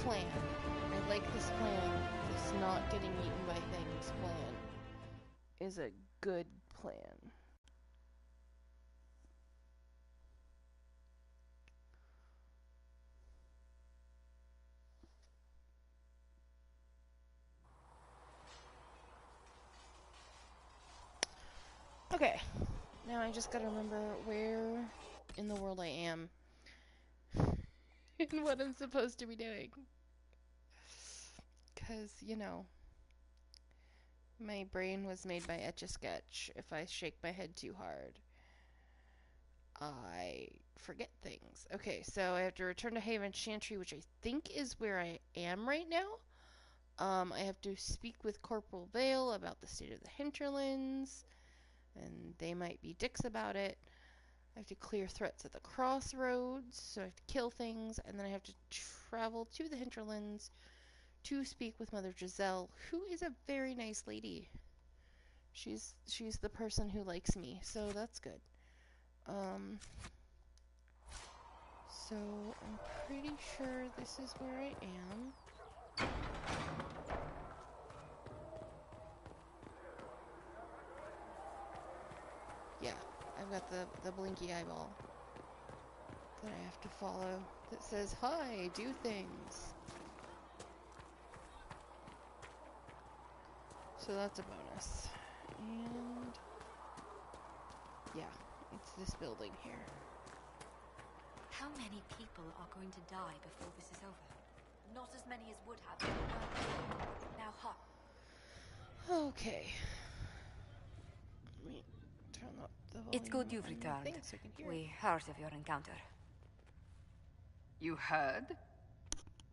plan. I like this plan. This not getting eaten by things plan is a good plan. Okay, now I just gotta remember where in the world I am and what I'm supposed to be doing. Because, you know, my brain was made by Etch-a-Sketch. If I shake my head too hard, I forget things. Okay, so I have to return to Haven Chantry, which I think is where I am right now. I have to speak with Corporal Vale about the state of the hinterlands, and they might be dicks about it. I have to clear threats at the crossroads, so I have to kill things, and then I have to travel to the hinterlands to speak with Mother Giselle, who is a very nice lady. She's the person who likes me, so that's good. So I'm pretty sure this is where I am. Yeah, I've got the blinky eyeball that I have to follow that says, "Hi, do things." So that's a bonus. And yeah, it's this building here. How many people are going to die before this is over? Not as many as would have if it weren't. Now hop. Okay. Let me turn up the volume. It's good you've on my returned. thing so I can hear. We heard of your encounter. You heard?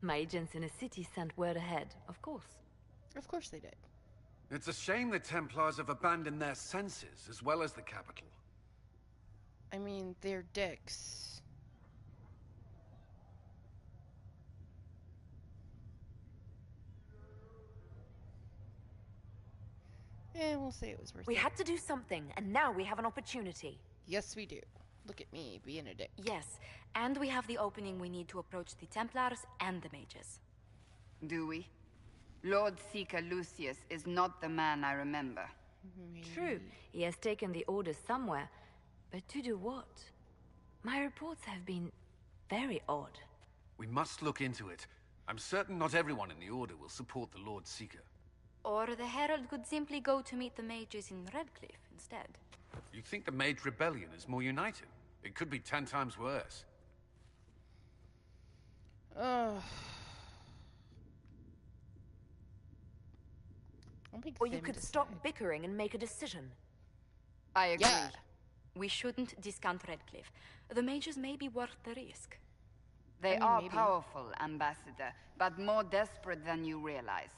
My agents in a city sent word ahead, of course. Of course they did. It's a shame the Templars have abandoned their senses, as well as the capital. I mean, they're dicks. And we'll say it was worth it. We had to do something, and now we have an opportunity. Yes, we do. Look at me, being a dick. Yes, and we have the opening we need to approach the Templars and the mages. Do we? Lord Seeker Lucius is not the man I remember. True, he has taken the orders somewhere, but to do what? My reports have been very odd. We must look into it. I'm certain not everyone in the Order will support the Lord Seeker. Or the Herald could simply go to meet the mages in Redcliffe instead. You think the Mage Rebellion is more united? It could be 10 times worse. Or you could stop bickering and make a decision. I agree. Yeah. We shouldn't discount Redcliffe. The mages may be worth the risk. They I mean, are maybe. powerful, Ambassador, but more desperate than you realize.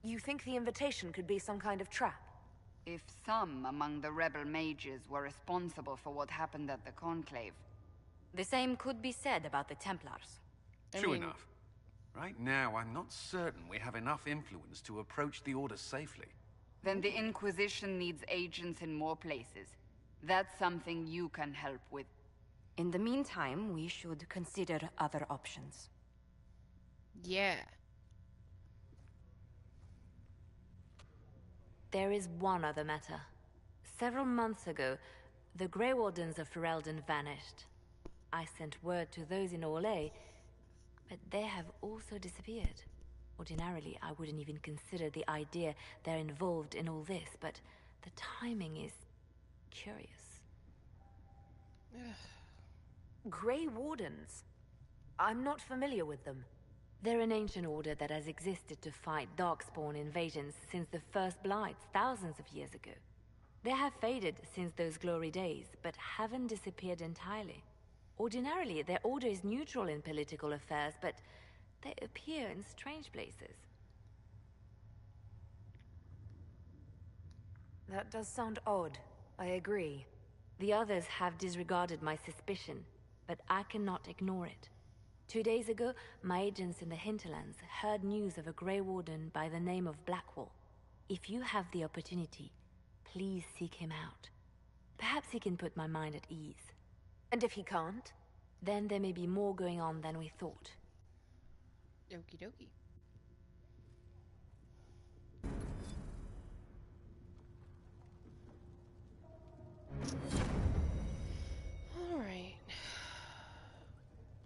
You think the invitation could be some kind of trap? If some among the rebel mages were responsible for what happened at the Conclave. The same could be said about the Templars. True enough. Right now, I'm not certain we have enough influence to approach the Order safely. Then the Inquisition needs agents in more places. That's something you can help with. In the meantime, we should consider other options. Yeah. There is one other matter. Several months ago, the Grey Wardens of Ferelden vanished. I sent word to those in Orlais, but they have also disappeared. Ordinarily, I wouldn't even consider the idea they're involved in all this, but the timing is curious. Grey Wardens? I'm not familiar with them. They're an ancient order that has existed to fight Darkspawn invasions since the first Blights thousands of years ago. They have faded since those glory days, but haven't disappeared entirely. Ordinarily, their order is neutral in political affairs, but they appear in strange places. That does sound odd. I agree. The others have disregarded my suspicion, but I cannot ignore it. 2 days ago, my agents in the hinterlands heard news of a Grey Warden by the name of Blackwall. If you have the opportunity, please seek him out. Perhaps he can put my mind at ease. And if he can't, then there may be more going on than we thought. Okie dokie. Alright.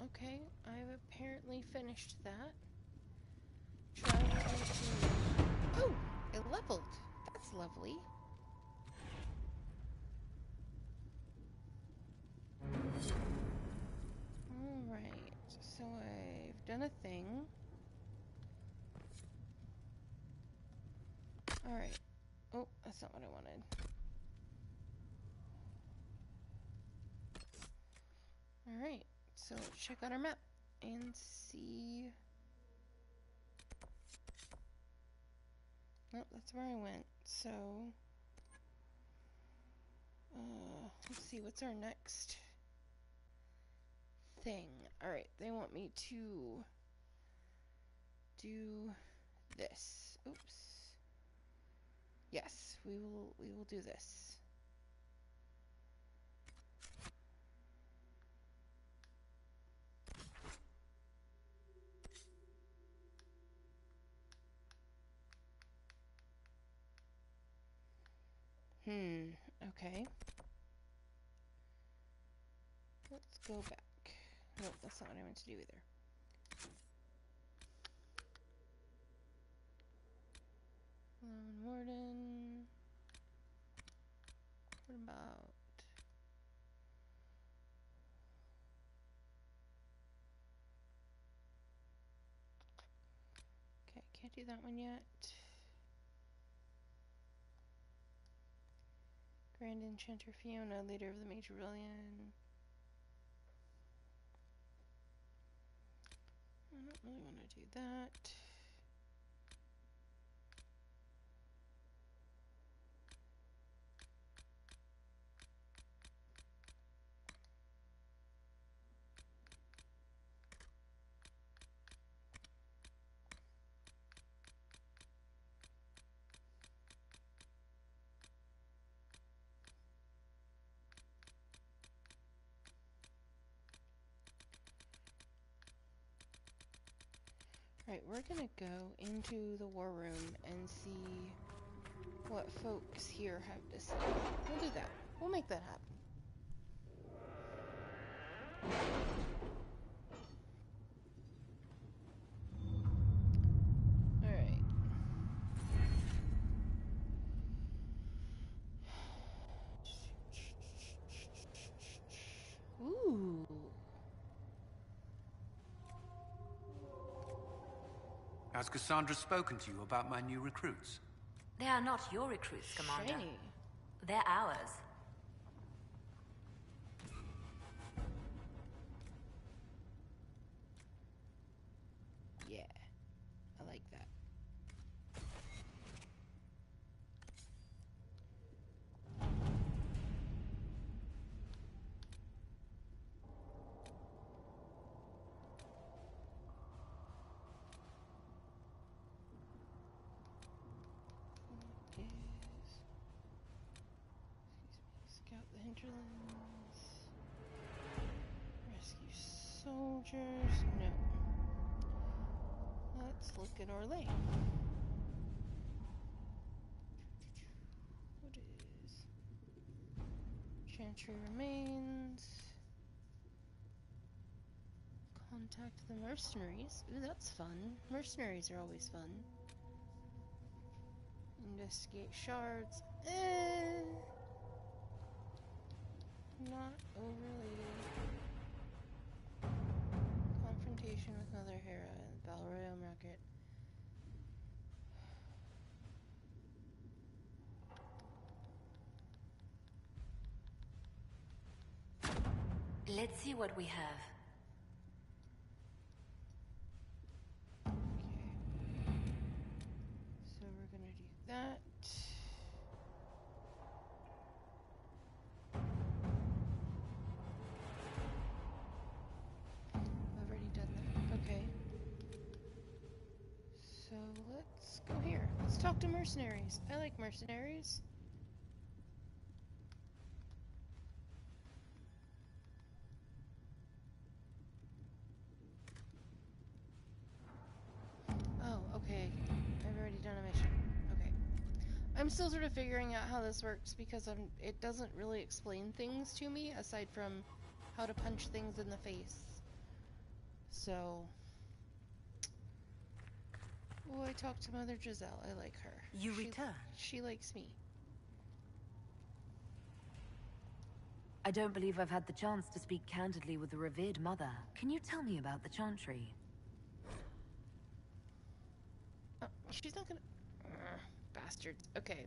Okay, I've apparently finished that. Trying to... Oh! It leveled! That's lovely. Alright, so I've done a thing. Alright. Oh, that's not what I wanted. Alright, so let's check out our map and see... Nope, that's where I went, so... let's see, what's our next thing? Alright, they want me to do this. Oops. Yes, we will do this. Okay. Let's go back. Nope, that's not what I meant to do either. Warden. What about... Okay, can't do that one yet. Grand Enchanter Fiona, leader of the Major Rebellion. I don't really want to do that. Right, we're gonna go into the war room and see what folks here have to say. We'll do that. We'll make that happen. Alright. Ooh. Has Cassandra spoken to you about my new recruits? They are not your recruits, Commander. Shiny. They're ours. Yeah. I like that. Scout the hinterlands. Rescue soldiers. No. Let's look at our lane. What is... Chantry remains. Contact the mercenaries. Ooh, that's fun. Mercenaries are always fun. Investigate shards. Not overly. Confrontation with Mother Hera and Balrog Rocket. Let's see what we have. Okay. So we're gonna do that. I've already done that. Okay. So let's go here. Let's talk to mercenaries. I like mercenaries. I'm still sort of figuring out how this works because it doesn't really explain things to me aside from how to punch things in the face. So, oh, I talked to Mother Giselle. I like her. You return? She likes me. I don't believe I've had the chance to speak candidly with the revered mother. Can you tell me about the Chantry? Oh, she's not gonna... bastards. Okay.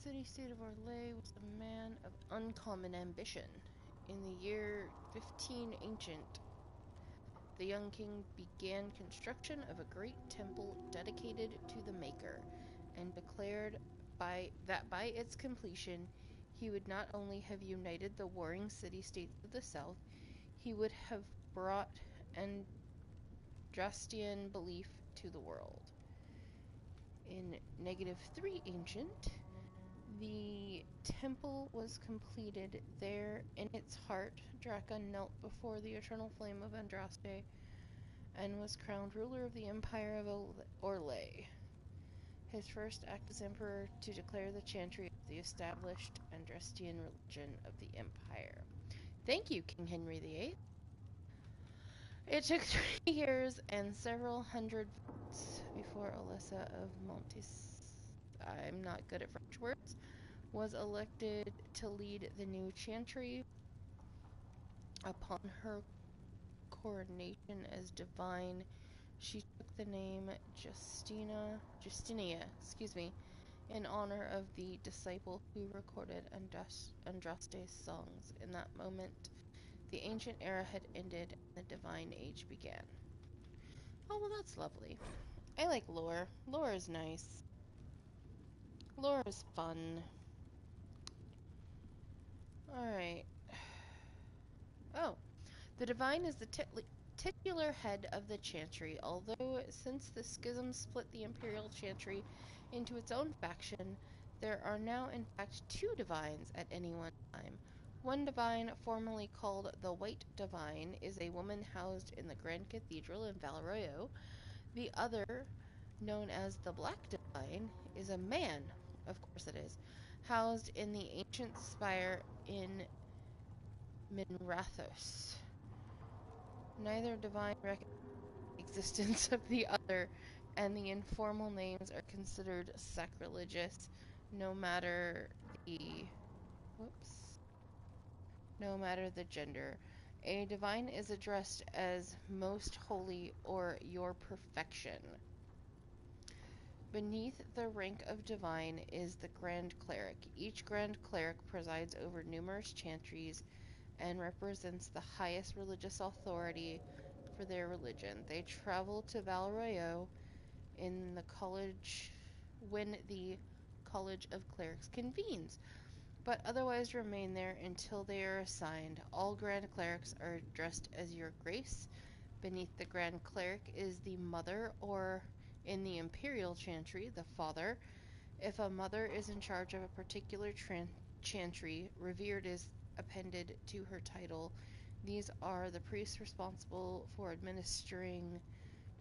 City-state of Orlais was a man of uncommon ambition. In the year 15 Ancient, the young king began construction of a great temple dedicated to the Maker, and declared that by its completion he would not only have united the warring city-states of the south, he would have brought Andrastian belief to the world. In -3 Ancient, the temple was completed. There, in its heart, Draca knelt before the eternal flame of Andraste and was crowned ruler of the Empire of Orlais. His first act as emperor to declare the Chantry as the established Andrastian religion of the Empire. Thank you, King Henry VIII. It took 3 years and several hundred votes before Alyssa of Montis, I'm not good at French words, was elected to lead the new Chantry. Upon her coronation as divine, she took the name Justinia, in honor of the disciple who recorded Andraste's songs. In that moment, the ancient era had ended and the divine age began. Oh, well, that's lovely. I like lore. Lore is nice. Lore is fun. Alright. Oh. The divine is the titular head of the Chantry, although since the schism split the Imperial Chantry into its own faction, there are now in fact 2 divines at any one time. One divine, formerly called the White Divine, is a woman housed in the Grand Cathedral in Val Royeaux. The other, known as the Black Divine, is a man, of course it is, housed in the ancient spire in Minrathos. Neither divine recognizes the existence of the other, and the informal names are considered sacrilegious, no matter the gender. A divine is addressed as Most Holy or Your Perfection. Beneath the rank of divine is the Grand Cleric. Each Grand Cleric presides over numerous chantries and represents the highest religious authority for their religion. They travel to Val Royeaux when the College of Clerics convenes, but otherwise remain there until they are assigned. All Grand Clerics are addressed as Your Grace. Beneath the Grand Cleric is the Mother, or in the Imperial Chantry, the Father. If a mother is in charge of a particular chantry, revered is appended to her title. These are the priests responsible for administering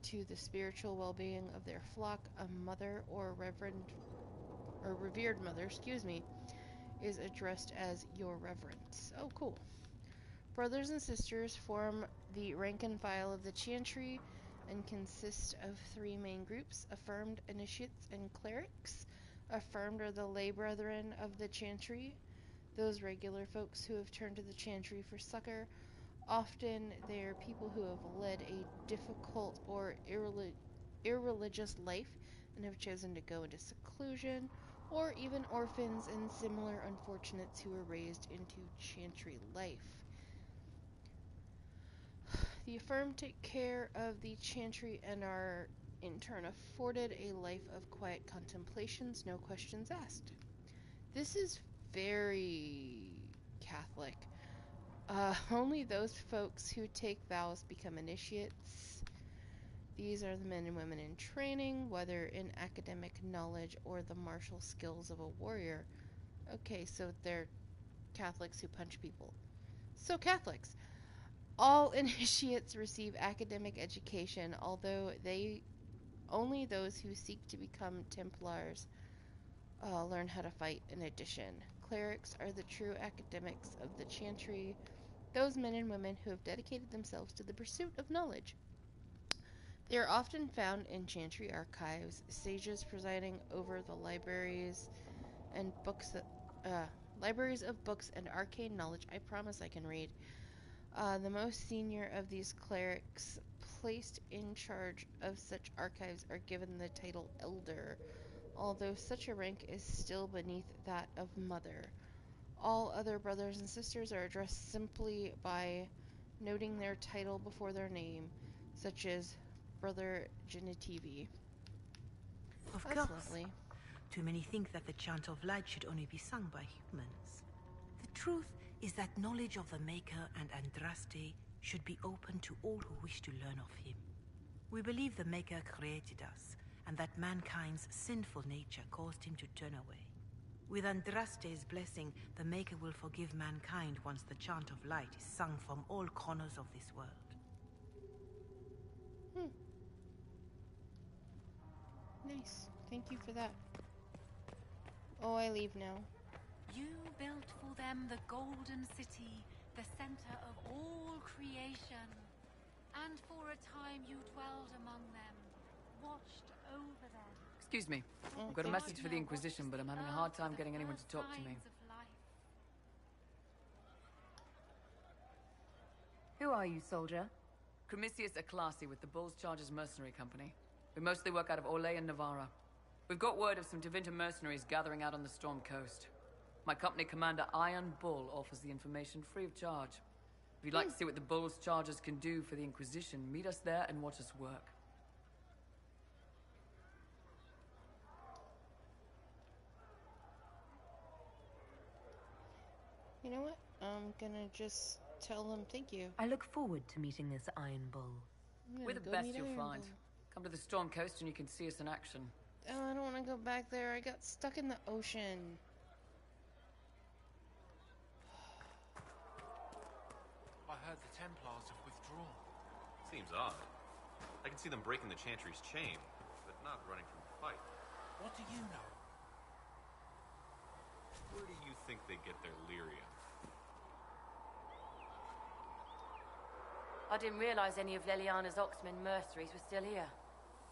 to the spiritual well-being of their flock. A mother or revered mother, is addressed as Your Reverence. Oh, cool. Brothers and sisters form the rank and file of the Chantry and consist of 3 main groups: affirmed, initiates, and clerics. Affirmed are the lay brethren of the Chantry, those regular folks who have turned to the Chantry for succor. Often they are people who have led a difficult or irreligious life and have chosen to go into seclusion, or even orphans and similar unfortunates who were raised into Chantry life. The affirmed take care of the Chantry and are in turn afforded a life of quiet contemplations, no questions asked. This is very Catholic. Only those folks who take vows become initiates. These are the men and women in training, whether in academic knowledge or the martial skills of a warrior. Okay, so they're Catholics who punch people. So Catholics. All initiates receive academic education, although only those who seek to become Templars learn how to fight in addition. Clerics are the true academics of the Chantry, those men and women who have dedicated themselves to the pursuit of knowledge. They are often found in Chantry archives, sages presiding over the and books, libraries of books and arcane knowledge. I promise I can read. The most senior of these clerics placed in charge of such archives are given the title Elder, although such a rank is still beneath that of Mother. All other brothers and sisters are addressed simply by noting their title before their name, such as Brother Genitivi. Of That's course. lovely. Too many think that the Chant of Light should only be sung by humans. The truth is that knowledge of the Maker and Andraste should be open to all who wish to learn of him. We believe the Maker created us, and that mankind's sinful nature caused him to turn away. With Andraste's blessing, the Maker will forgive mankind once the Chant of Light is sung from all corners of this world. Nice. Thank you for that. Oh, I leave now. You built for them the Golden City, the center of all creation. And for a time you dwelled among them, watched over them. Excuse me. I've got a message for the Inquisition, but I'm having a hard time getting anyone to talk to me. Who are you, soldier? Cremisius Aclasi with the Bulls Chargers Mercenary Company. We mostly work out of Orlais and Navarra. We've got word of some Tevinter mercenaries gathering out on the Storm Coast. My company commander, Iron Bull, offers the information free of charge. If you'd like to see what the Bulls Chargers can do for the Inquisition, meet us there and watch us work. You know what? I'm gonna just tell them thank you. I look forward to meeting this Iron Bull. We're the best you'll find. Come to the Storm Coast and you can see us in action. Oh, I don't want to go back there. I got stuck in the ocean. I heard the Templars have withdrawn. Seems odd. I can see them breaking the Chantry's chain, but not running from the fight. What do you know? Where do you think they get their lyrium? I didn't realize any of Leliana's Oxman mercenaries were still here.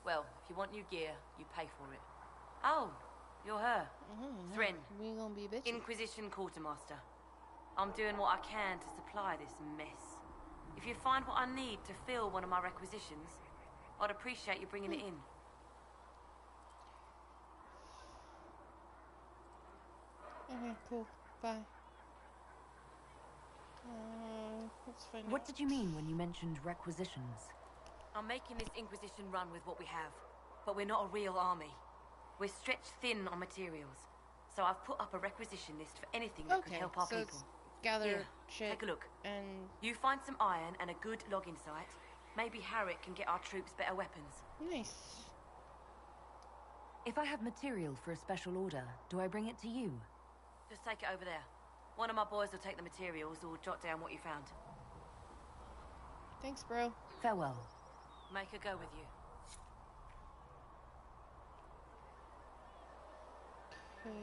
Well, if you want new gear, you pay for it. Oh, you're her. Thrin. We gonna be bitches. Inquisition Quartermaster. I'm doing what I can to supply this mess. If you find what I need to fill one of my requisitions, I'd appreciate you bringing it in. Okay, cool. Bye. Let's find out. What did you mean when you mentioned requisitions? I'm making this Inquisition run with what we have, but we're not a real army. We're stretched thin on materials, so I've put up a requisition list for anything that could help our so people. it's gather Here, shit. take a look. And You find some iron and a good logging site. Maybe Harriet can get our troops better weapons. nice. If I have material for a special order, do I bring it to you? Just take it over there. One of my boys will take the materials or jot down what you found. Thanks, bro. Farewell. Make her go with you. Okay.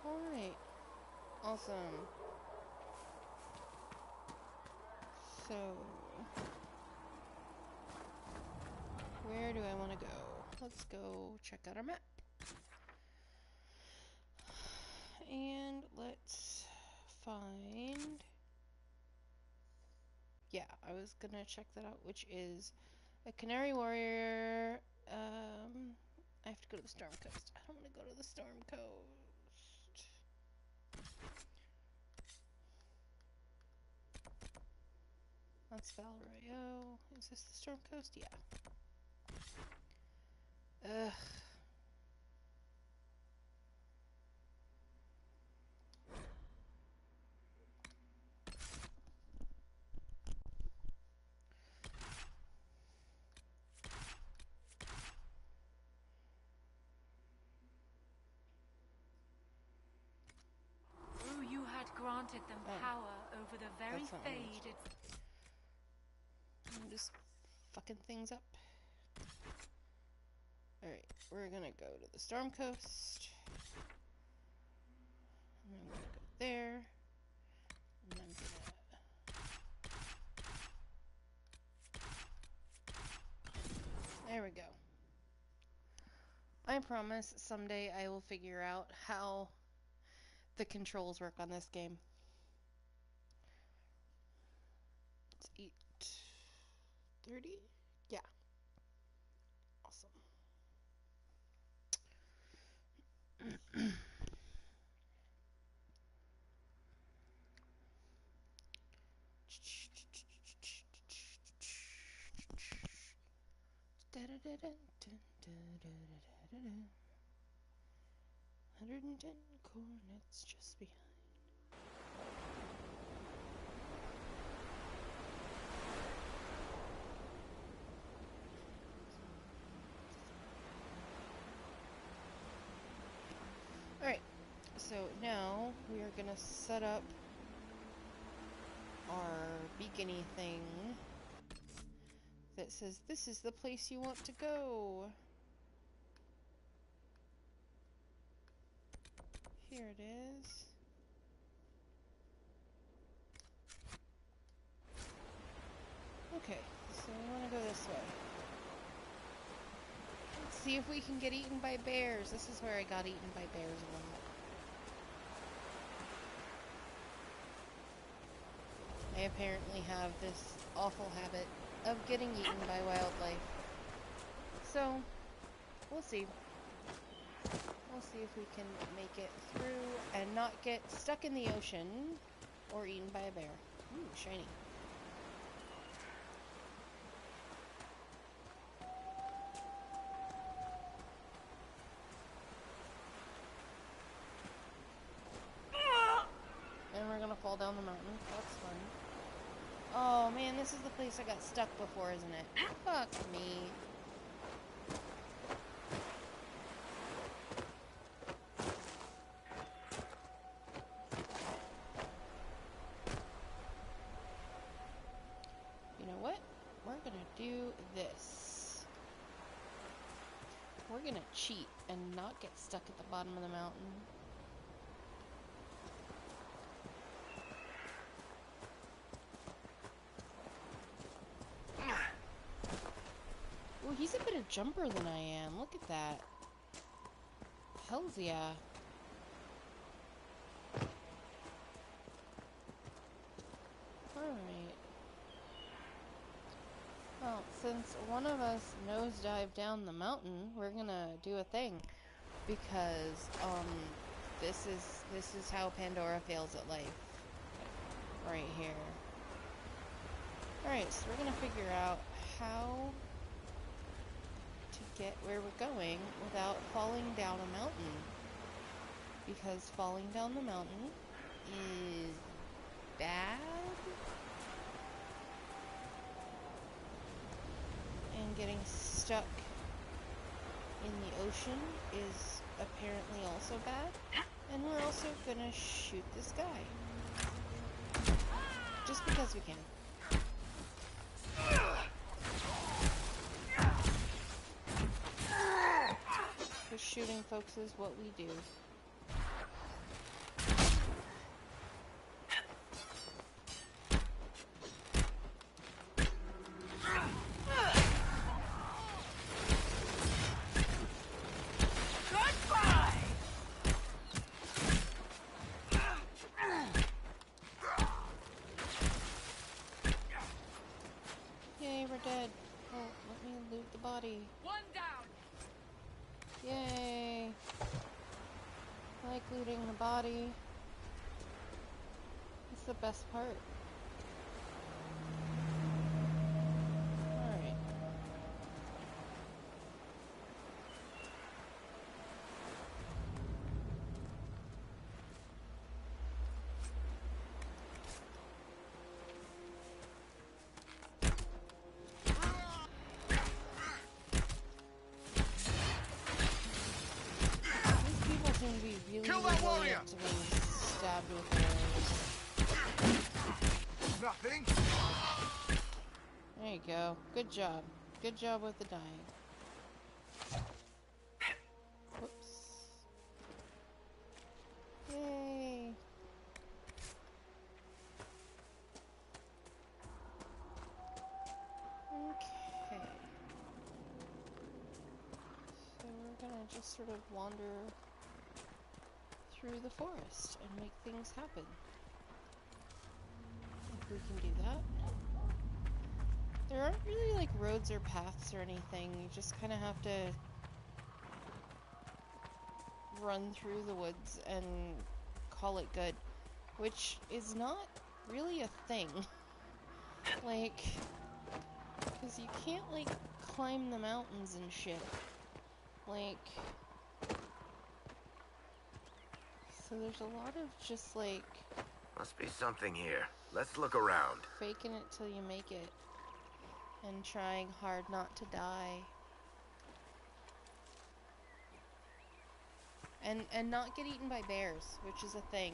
Alright. Awesome. So, where do I want to go? Let's go check out our map. And let's find... Yeah, I was gonna check that out, which is a Canary Warrior. I have to go to the Storm Coast. I don't want to go to the Storm Coast. That's Val Royeaux. Is this the Storm Coast? Yeah. Ugh. Granted them power over the very that's not what I meant. faded. I'm just fucking things up. Alright, we're gonna go to the Storm Coast. And I'm gonna go there. And I'm gonna... There we go. I promise someday I will figure out how the controls work on this game. It's 8:30? Yeah. Awesome. Da-da-da-da-dun-dun-dun-dun-dun-dun. 110 coordinates just behind. Alright, so now we are gonna set up our beacony thing that says this is the place you want to go. Here it is. Okay, so we want to go this way. Let's see if we can get eaten by bears. This is where I got eaten by bears a lot. I apparently have this awful habit of getting eaten by wildlife. So, we'll see. We'll see if we can make it through and not get stuck in the ocean or eaten by a bear. Ooh, shiny. And we're gonna fall down the mountain. That's fun. Oh man, this is the place I got stuck before, isn't it? Fuck me. You know what? We're gonna do this. We're gonna cheat and not get stuck at the bottom of the mountain. Ooh, he's a better jumper than I am. Look at that. Hells yeah. Alright. Well, since one of us nosedived down the mountain, we're gonna do a thing. Because, this is how Pandora fails at life. Right here. Alright, so we're gonna figure out how to get where we're going without falling down a mountain. Because falling down the mountain is bad. And getting stuck in the ocean is apparently also bad. And we're also gonna shoot this guy. Just because we can. Because shooting folks is what we do. Yay, we're dead. Oh, let me loot the body. One down. Yay. I like looting the body. It's the best part. Alright. These people seem to be really resilient to being stabbed with arrows. Nothing. There you go. Good job. Good job with the dying. Yay! Okay. So we're gonna just sort of wander through the forest and make things happen. If we can do that. There aren't really like roads or paths or anything. You just kind of have to run through the woods and call it good, which is not really a thing. Like, because you can't like climb the mountains and shit. Like, so there's a lot of just like Must be something here. Let's look around. faking it till you make it and trying hard not to die. And not get eaten by bears, which is a thing.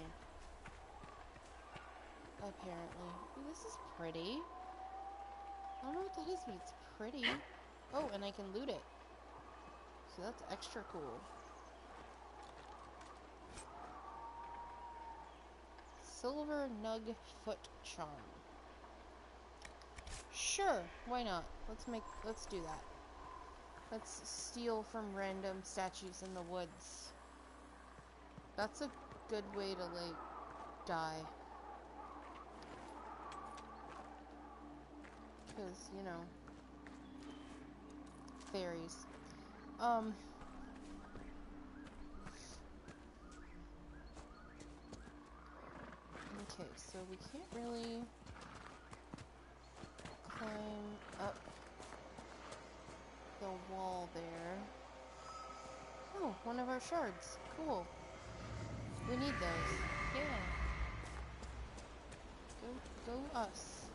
Apparently. Ooh, this is pretty. I don't know what that is, but it's pretty. Oh, and I can loot it. So that's extra cool. Silver Nug Foot Charm. Sure, why not? Let's do that. Let's steal from random statues in the woods. That's a good way to, like, die. Because, you know, fairies. Okay, so we can't really climb up the wall there. Oh, one of our shards. Cool. We need those. Yeah. Go us.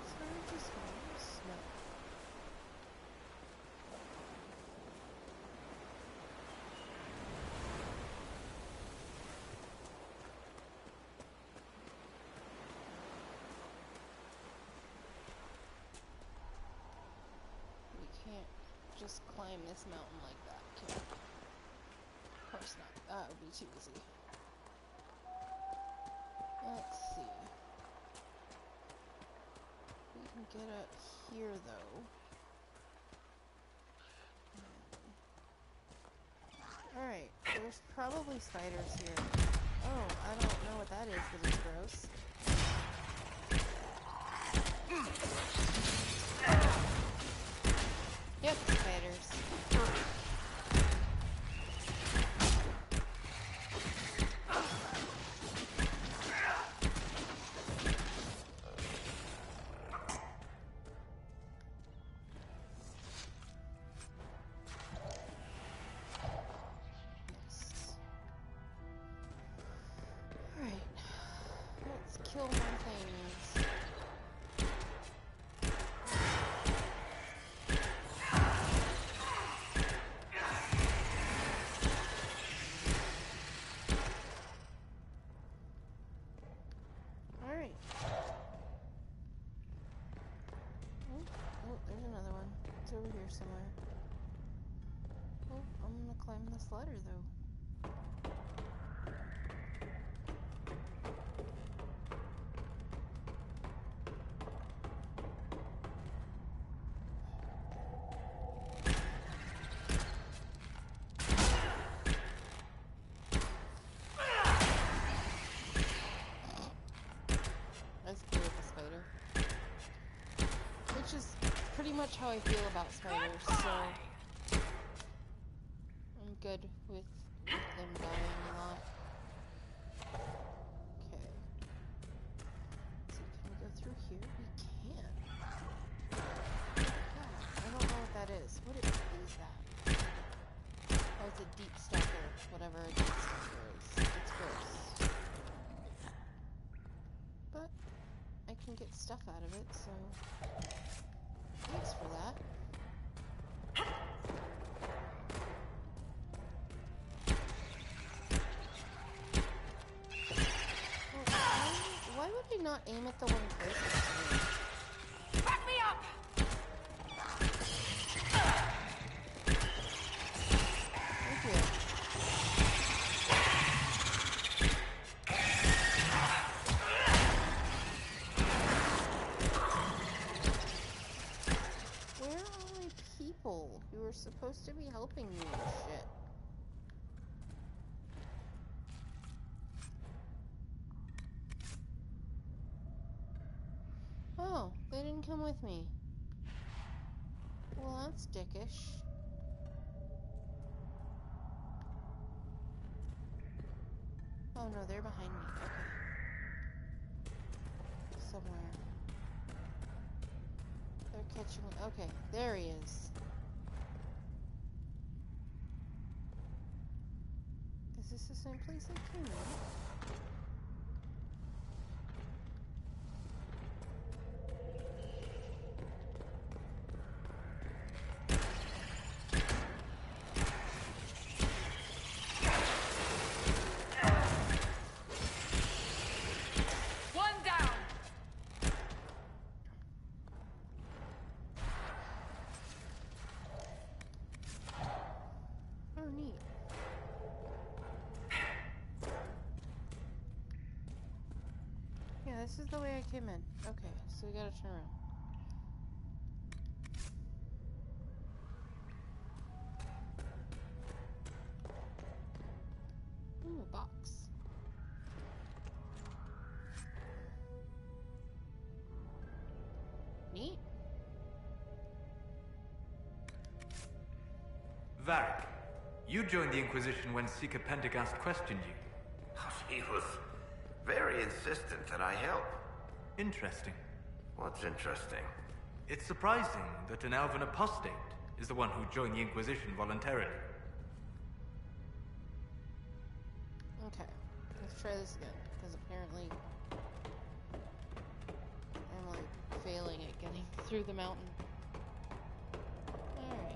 So just snow. We can't just climb this mountain like that, can we? Of course not. That would be too easy. Let's see. We can get up here, though. Alright, there's probably spiders here. Oh, I don't know what that is, but it's gross. Yep, spiders. Kill more things. Alright. Oh, there's another one. It's over here somewhere. Oh, I'm gonna climb this ladder though. Pretty much how I feel about spiders, so I'm good with them dying a lot. Okay. So can we go through here? We can. Yeah, I don't know what that is. What is that? Oh, it's a deep stacker. Whatever a deep stacker is. It's gross. But I can get stuff out of it, so thanks for that. Well, why would I not aim at the one closest to me? Back me up! Thank you. come with me. Well, that's dickish. Oh no, they're behind me. Okay. Somewhere. They're catching me. Okay, there he is. Is this the same place I came in? This is the way I came in. Okay, so we gotta turn around. Ooh, a box. Neat. Varric, you joined the Inquisition when Seeker Pendergast questioned you. He was very insistent that I help. Interesting. What's interesting? It's surprising that an elven apostate is the one who joined the Inquisition voluntarily. Okay, let's try this again, because apparently I'm like failing at getting through the mountain. Alright.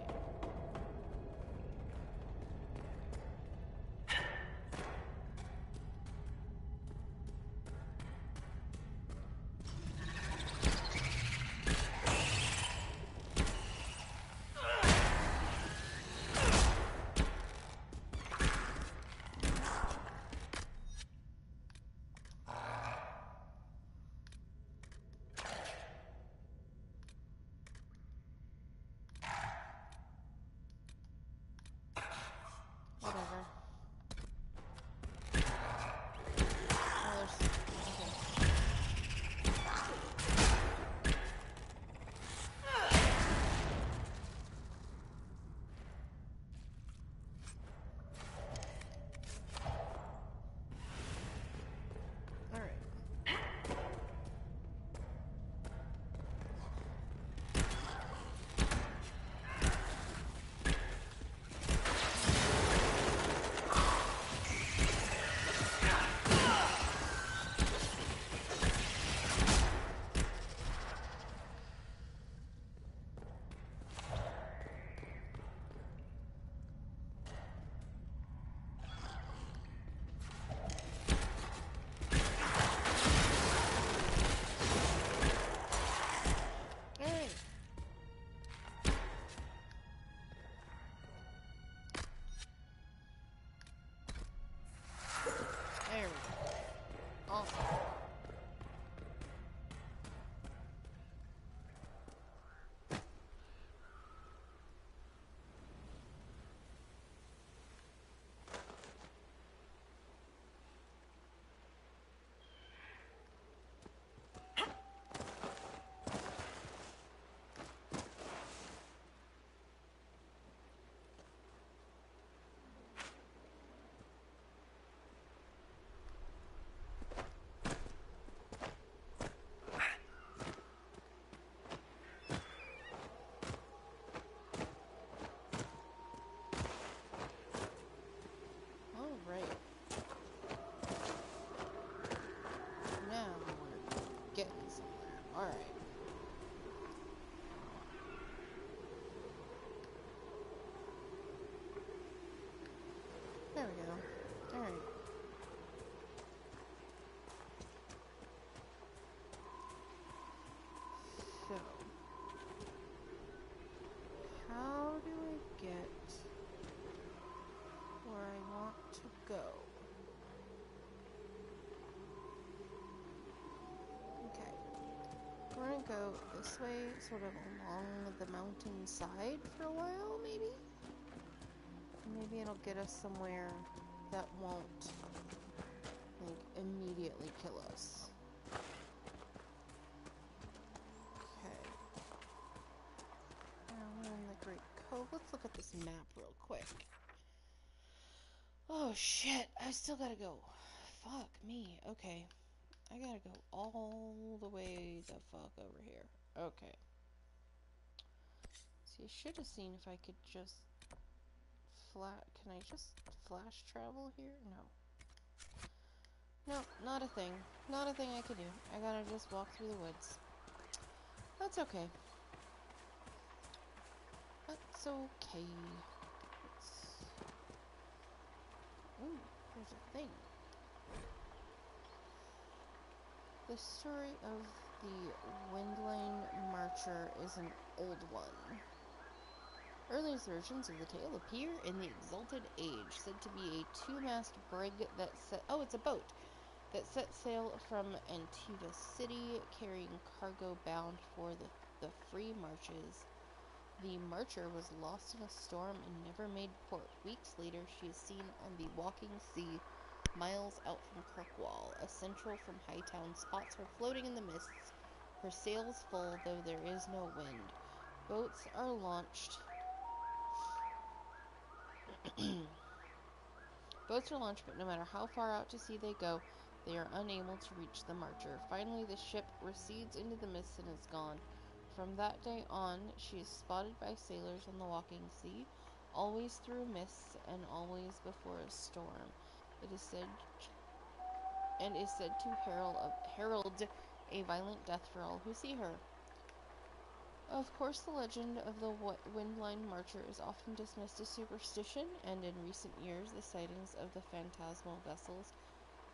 Whatever. Oh, there's... Okay. Alright. Alright. There we go. Awesome. Alright. Now we're getting somewhere. Alright. There we go. Alright. So, how do I get where I want to go? Okay. We're gonna go this way, sort of along the mountain side for a while, maybe? Maybe it'll get us somewhere that won't, like, immediately kill us. Okay. let's look at this map real quick. Oh shit, I still gotta go. Fuck me. Okay. I gotta go all the way the fuck over here. Okay. See, I should have seen if I could just can I just flash travel here? No. No, not a thing. Not a thing I could do. I gotta just walk through the woods. That's okay. That's okay. Ooh, there's a thing. The story of the Windline Marcher is an old one. Earliest versions of the tale appear in the Exalted Age, said to be a two-mast brig that it's a boat that set sail from Antiva City, carrying cargo bound for the free marches. The Marcher was lost in a storm and never made port. Weeks later, she is seen on the walking sea, miles out from Kirkwall. A central from Hightown spots her floating in the mists, her sails full, though there is no wind. Boats are launched. Boats are launched, but no matter how far out to sea they go, they are unable to reach the Marcher. Finally, the ship recedes into the mists and is gone. From that day on, she is spotted by sailors on the walking sea, always through mists and always before a storm. It is said to herald a violent death for all who see her. Of course, the legend of the Windline Marcher is often dismissed as superstition, and in recent years, the sightings of the phantasmal vessels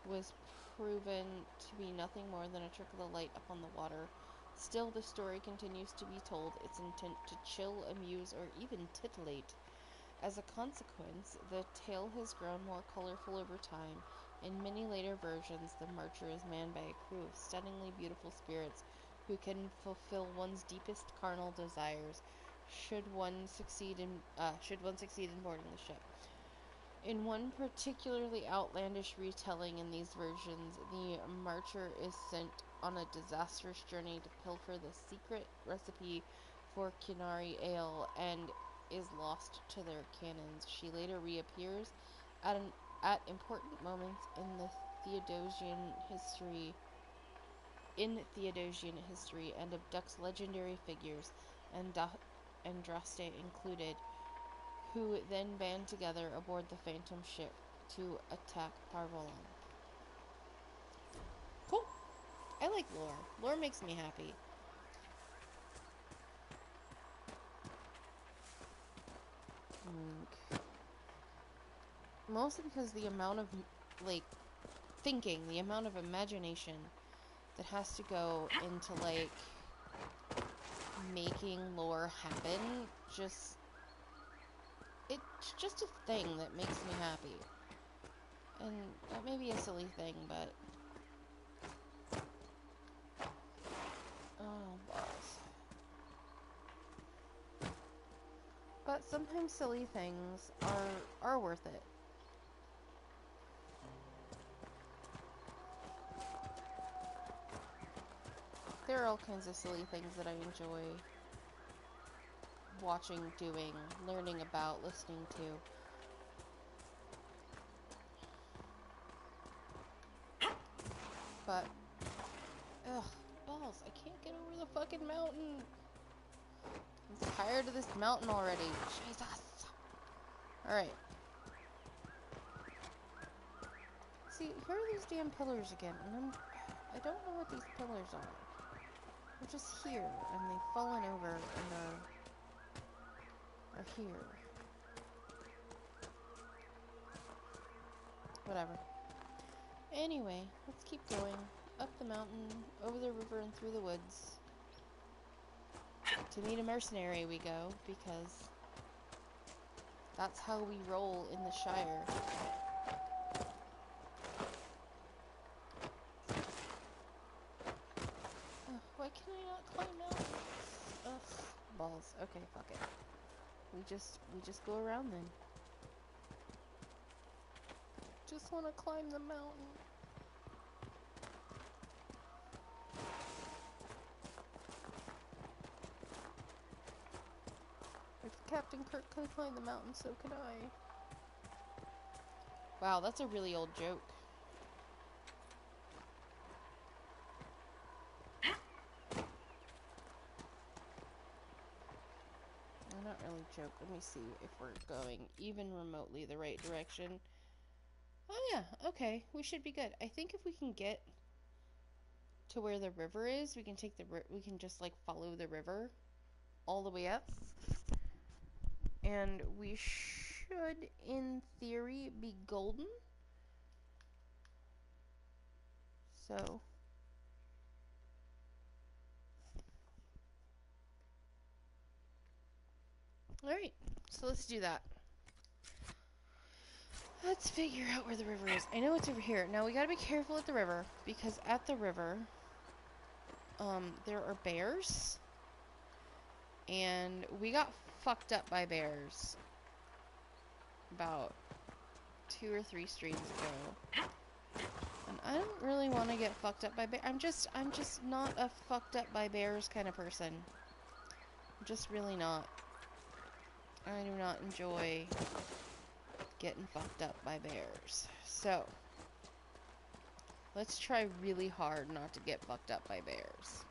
was proven to be nothing more than a trickle of light upon the water. Still, the story continues to be told, its intent to chill, amuse, or even titillate. As a consequence, the tale has grown more colorful over time. In many later versions, the Marcher is manned by a crew of stunningly beautiful spirits who can fulfill one's deepest carnal desires, should one succeed in boarding the ship. In one particularly outlandish retelling in these versions, the Marcher is sent on a disastrous journey to pilfer the secret recipe for Qunari ale and is lost to their cannons. She later reappears at important moments in the Theodosian history and abducts legendary figures, Andraste included, who then band together aboard the Phantom ship to attack Parvolon. Cool. I like lore. Lore makes me happy. Mostly because the amount of, thinking, the amount of imagination that has to go into, making lore happen, it's just a thing that makes me happy. And that may be a silly thing, but... oh, balls. But sometimes silly things are worth it. There are all kinds of silly things that I enjoy watching, doing, learning about, listening to. But, balls, I can't get over the fucking mountain. I'm tired of this mountain already. Jesus. Alright. See, here are these damn pillars again, and I don't know what these pillars are. They're just here, and they've fallen over, and are here. Whatever. Anyway, let's keep going. Up the mountain, over the river, and through the woods. To meet a mercenary we go, because that's how we roll in the Shire. Why can I not climb mountains? Ugh, balls. Okay, fuck it. We just go around then. Just want to climb the mountain. It's Captain Kirk can climb the mountain, so can I. Wow, that's a really old joke. Well, not really joke. Let me see if we're going even remotely the right direction. Oh yeah, okay. We should be good. I think if we can get to where the river is, we can take we can just like follow the river all the way up. And we should, in theory, be golden. So alright, so let's do that. Let's figure out where the river is. I know it's over here. Now we gotta be careful at the river, because at the river, there are bears. And we got fucked up by bears about 2 or 3 streams ago. And I don't really want to get fucked up by bears. I'm just not a fucked up by bears kind of person. I'm just really not. I do not enjoy getting fucked up by bears. So, let's try really hard not to get fucked up by bears.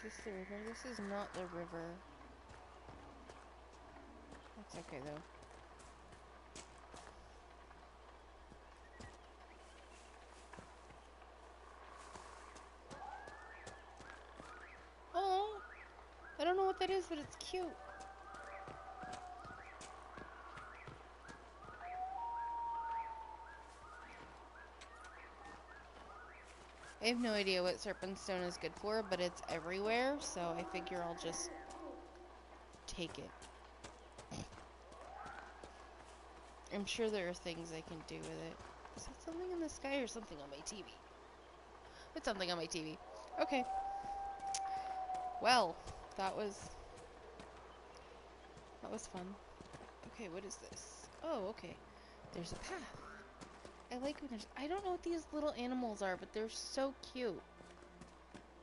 Is this the river? This is not the river. That's okay though. Oh, I don't know what that is, but it's cute. I have no idea what Serpentstone is good for, but it's everywhere, so I figure I'll just take it. I'm sure there are things I can do with it. Is that something in the sky or something on my TV? It's something on my TV. Okay. Well, that was fun. Okay, what is this? Oh, okay. There's a path. I like when there's... I don't know what these little animals are, but they're so cute.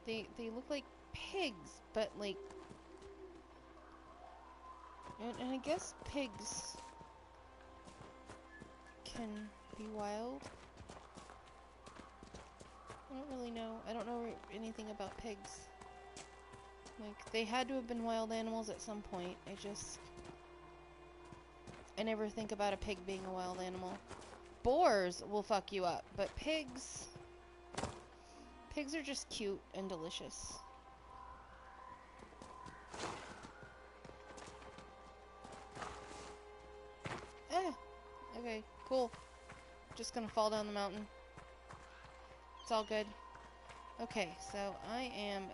They look like pigs, but like... And I guess pigs can be wild. I don't really know. I don't know anything about pigs. Like, they had to have been wild animals at some point. I never think about a pig being a wild animal. Boars will fuck you up, but pigs are just cute and delicious. Okay, cool. Just gonna fall down the mountain. It's all good. Okay, so I am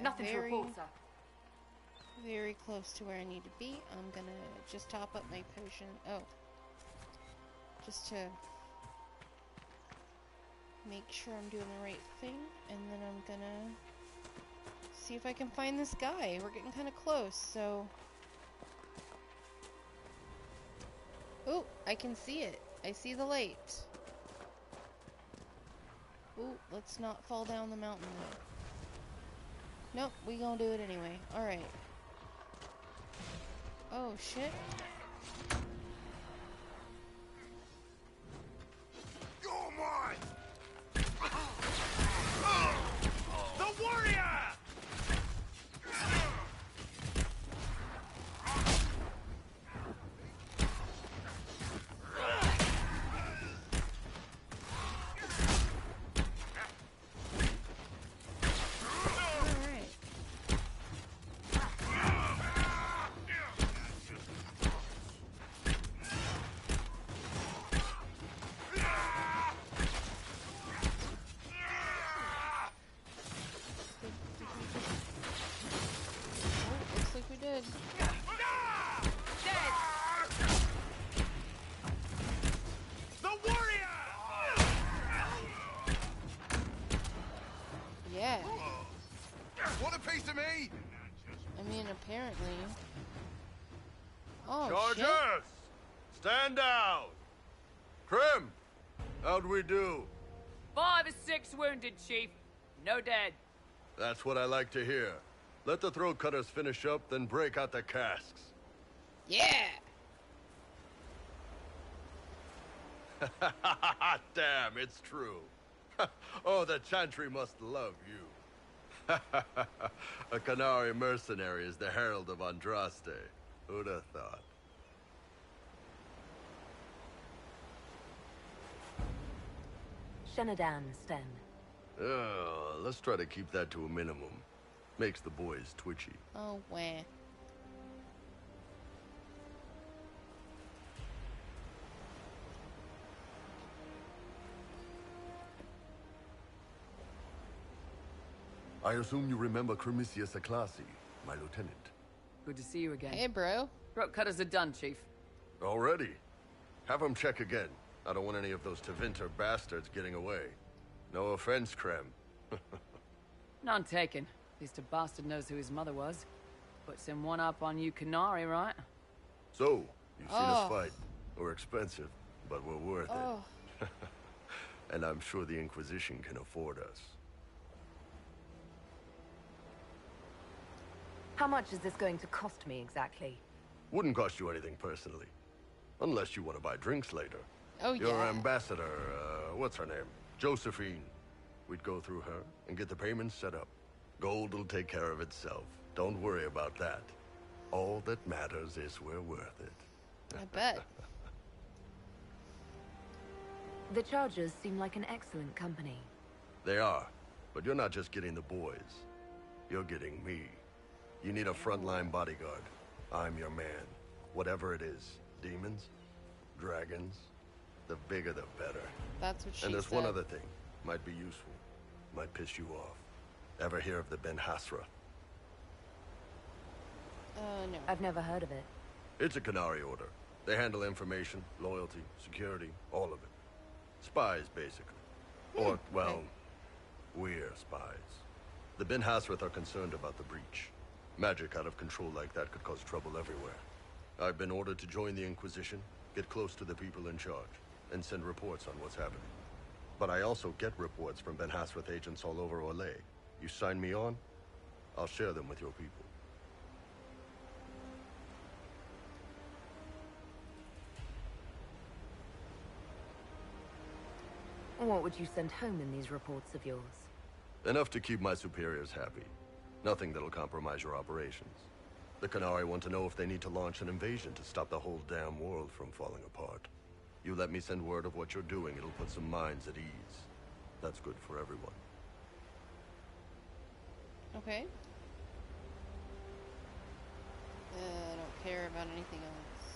very close to where I need to be. I'm gonna just top up my potion. Oh. Just to make sure I'm doing the right thing, and then I'm gonna see if I can find this guy. We're getting kind of close, so... Oh, I can see it. I see the light. Oh, let's not fall down the mountain though. Nope, we gonna do it anyway. Alright. Oh, shit. You're mine! The warrior! Soldiers! Stand down! Krim! How'd we do? 5 or 6 wounded, Chief. No dead. That's what I like to hear. Let the throat cutters finish up, then break out the casks. Yeah! Damn, it's true. Oh, the Chantry must love you. A Qunari mercenary is the herald of Andraste. Who'd have thought? Shenadan, Sten. Let's try to keep that to a minimum. Makes the boys twitchy. Oh, wah. I assume you remember Cremisius Aclassi, my lieutenant. Good to see you again. Hey, bro. Throat cutters are done, Chief. Already? Have him check again. I don't want any of those Tevinter bastards getting away. No offense, Krem. None taken. At least a bastard knows who his mother was. Puts him one up on you Qunari, right? So, you've seen us fight. We're expensive, but we're worth it. And I'm sure the Inquisition can afford us. How much is this going to cost me exactly? Wouldn't cost you anything personally. Unless you want to buy drinks later. Oh, Your yeah. ambassador, what's her name? Josephine. We'd go through her and get the payments set up. Gold will take care of itself. Don't worry about that. All that matters is we're worth it. I bet. The Chargers seem like an excellent company. They are. But you're not just getting the boys. You're getting me. You need a frontline bodyguard. I'm your man. Whatever it is. Demons? Dragons? The bigger the better. That's what she And there's said. one other thing. Might be useful. Might piss you off. Ever hear of the Ben Hasra? No. I've never heard of it. It's a Qunari order. They handle information, loyalty, security, all of it. Spies, basically. Or, well, we're spies. The Ben Hasrath are concerned about the breach. Magic out of control like that could cause trouble everywhere. I've been ordered to join the Inquisition, get close to the people in charge, and send reports on what's happening. But I also get reports from Ben Hasrath agents all over Orlais. You sign me on, I'll share them with your people. What would you send home in these reports of yours? Enough to keep my superiors happy. Nothing that'll compromise your operations. The Qunari want to know if they need to launch an invasion to stop the whole damn world from falling apart. You let me send word of what you're doing, it'll put some minds at ease. That's good for everyone. Okay. I don't care about anything else.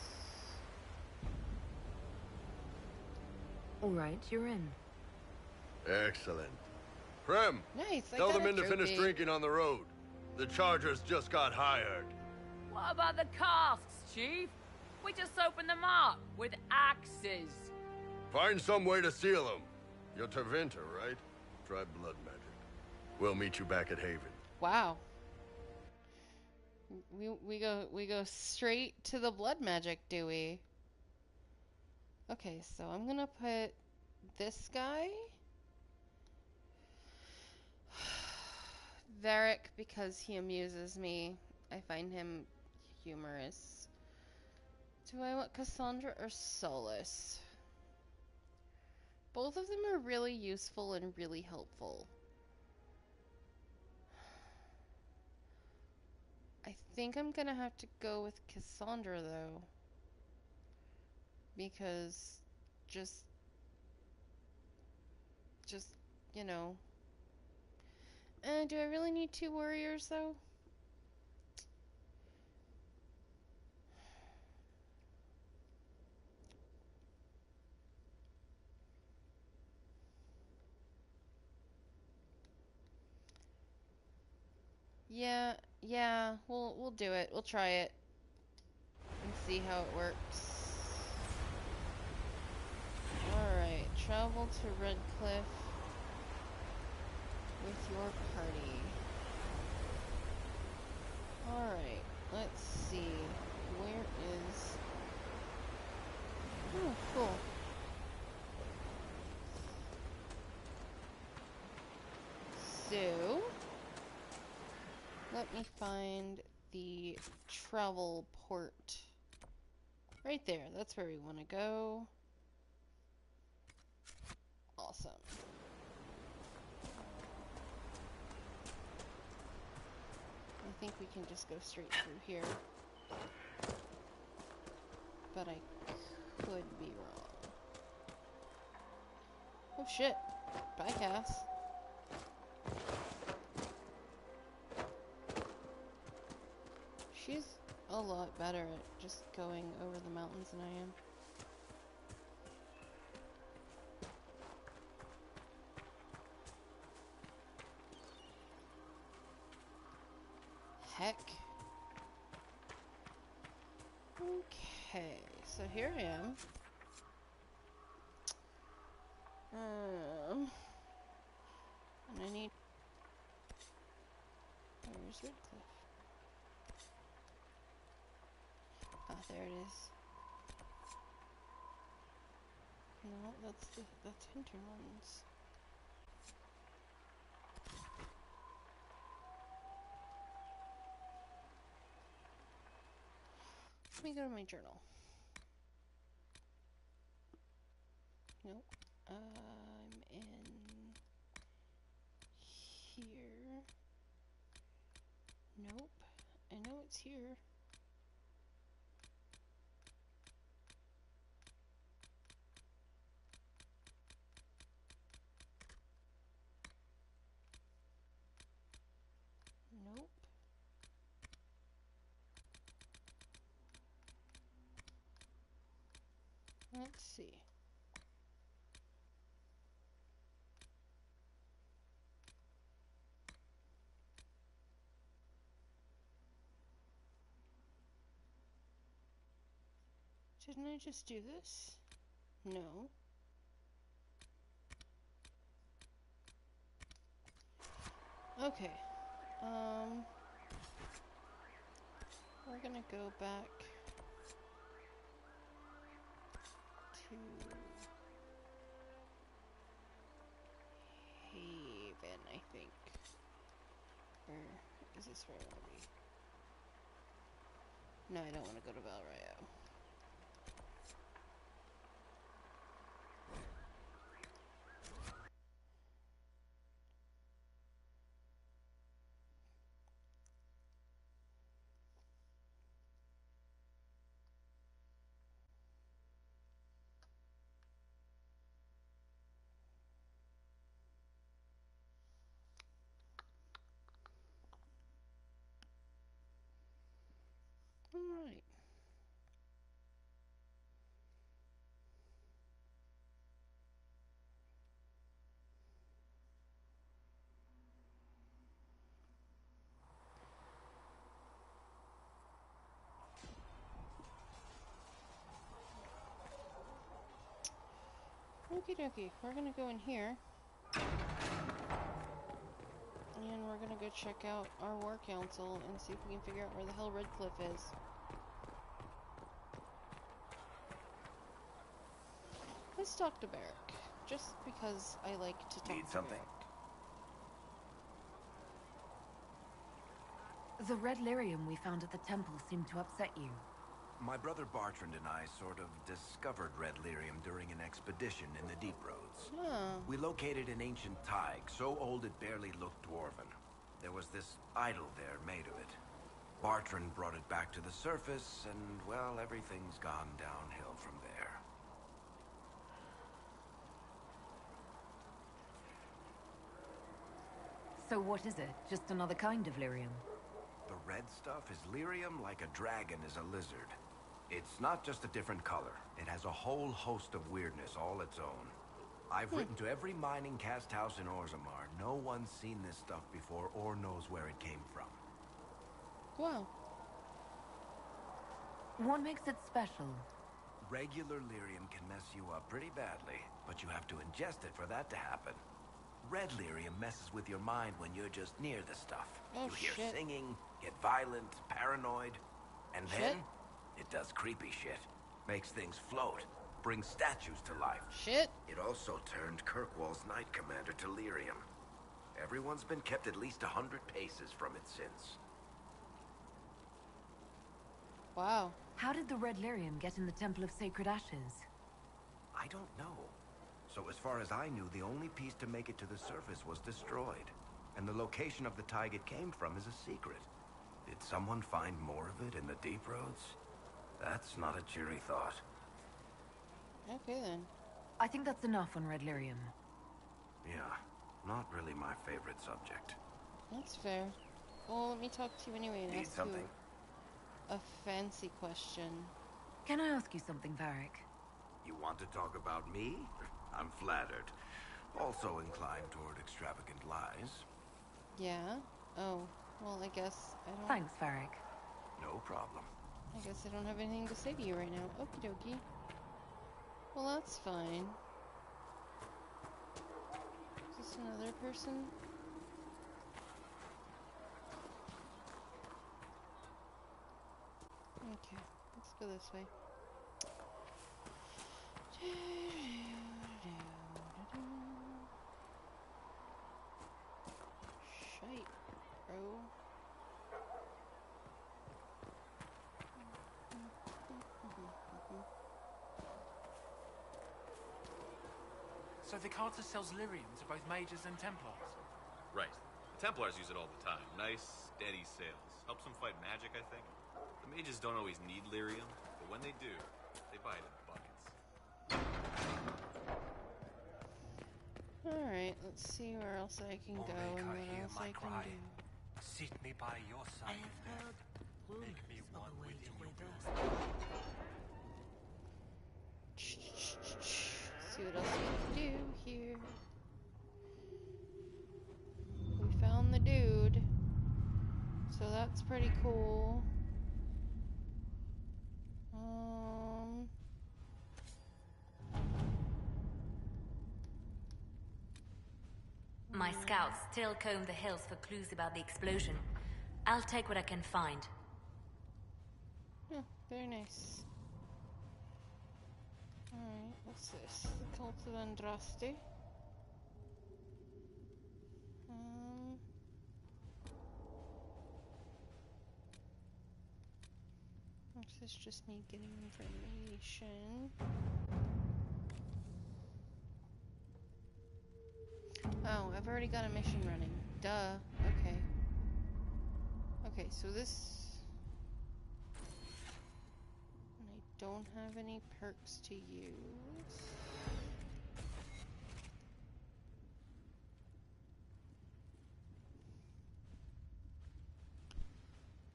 All right, you're in. Excellent. Prem, Nice. I tell got them a in to finish trophy. drinking on the road. The Chargers just got hired. What about the casks, Chief? We just opened them up with axes. Find some way to seal them. You're Tevinter, right? Try blood magic. We'll meet you back at Haven. Wow. We go straight to the blood magic, do we? Okay, so I'm gonna put this guy, Varric, because he amuses me. I find him humorous. Do I want Cassandra or Solus? Both of them are really useful and really helpful. I think I'm gonna have to go with Cassandra though. Because just, you know. Do I really need 2 warriors though? Yeah, we'll do it. We'll try it. And see how it works. Alright, travel to Redcliffe with your party. Alright, let's see. Where is let me find the travel port. Right there, that's where we want to go. Awesome. I think we can just go straight through here. But I could be wrong. Oh shit. Bye, Cass. She's a lot better at just going over the mountains than I am. Heck. Okay, so here I am. And I need... Where's Redcliffe? Ah, there it is. No, that's Hinterlands. Let me go to my journal. Nope. I'm in here. Nope. I know it's here. Nope. Let's see. Didn't I just do this? No. Okay. We're gonna go back to Haven, I think. Or is this where I want to be? No, I don't want to go to Valrayo. Alright. Okie dokie, we're gonna go in here. And we're gonna go check out our war council and see if we can figure out where the hell Redcliffe is. Let's talk to Barrick, just because I like to talk Need to something? Barrick. The red lyrium we found at the temple seemed to upset you. My brother Bartrand and I sort of discovered red lyrium during an expedition in the Deep Roads. Oh. We located an ancient Tig, so old it barely looked dwarven. There was this idol there made of it. Bartrand brought it back to the surface, and, well, everything's gone downhill from there. So what is it? Just another kind of lyrium? The red stuff is lyrium like a dragon is a lizard. It's not just a different color. It has a whole host of weirdness all its own. I've written to every mining cast house in Orzammar. No one's seen this stuff before or knows where it came from. Wow. What makes it special? Regular lyrium can mess you up pretty badly, but you have to ingest it for that to happen. Red lyrium messes with your mind when you're just near the stuff. Oh, you hear shit. singing, get violent, paranoid, and then it does creepy shit. Makes things float, brings statues to life. Shit. It also turned Kirkwall's Knight Commander to lyrium. Everyone's been kept at least 100 paces from it since. Wow. How did the Red Lyrium get in the Temple of Sacred Ashes? I don't know. So as far as I knew, the only piece to make it to the surface was destroyed. And the location of the tag it came from is a secret. Did someone find more of it in the deep roads? That's not a cheery thought. Okay then. I think that's enough on Red Lyrium. Yeah, not really my favorite subject. That's fair. Well, let me talk to you anyway and Need ask something? you a fancy question. Can I ask you something, Varric? You want to talk about me? I'm flattered. Also inclined toward extravagant lies. Yeah? Oh, well, I guess I don't... Thanks, Varric. No problem. I guess I don't have anything to say to you right now. Okie dokie. Well, that's fine. Is this another person? Okay, let's go this way. Shite, bro. So the Carter sells lyrium to both mages and Templars? Right. The Templars use it all the time. Nice, steady sales. Helps them fight magic, I think. The mages don't always need lyrium, but when they do, they buy it in buckets. Alright, let's see where else I can go and what else I can do. Seat me by your I side. have heard rumors me of one a way to within your Wedurst. See what else we can do here. We found the dude. So that's pretty cool. My scouts still comb the hills for clues about the explosion. I'll take what I can find. Very nice. Alright, what's this? The Cult of Andraste. This is just me getting information. Oh, I've already got a mission running. Duh. Okay. Okay, so this... I don't have any perks to use.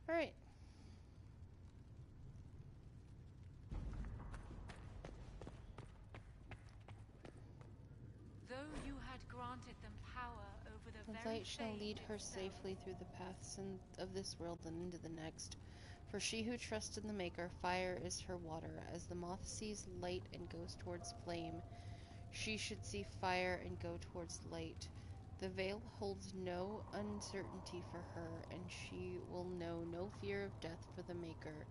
Alright. Though you had granted them power over the The very light shall fate lead her itself. safely through the paths of this world and into the next. For she who trusts in the Maker, fire is her water. As the moth sees light and goes towards flame, she should see fire and go towards light. The veil holds no uncertainty for her, and she will know no fear of death for the Maker.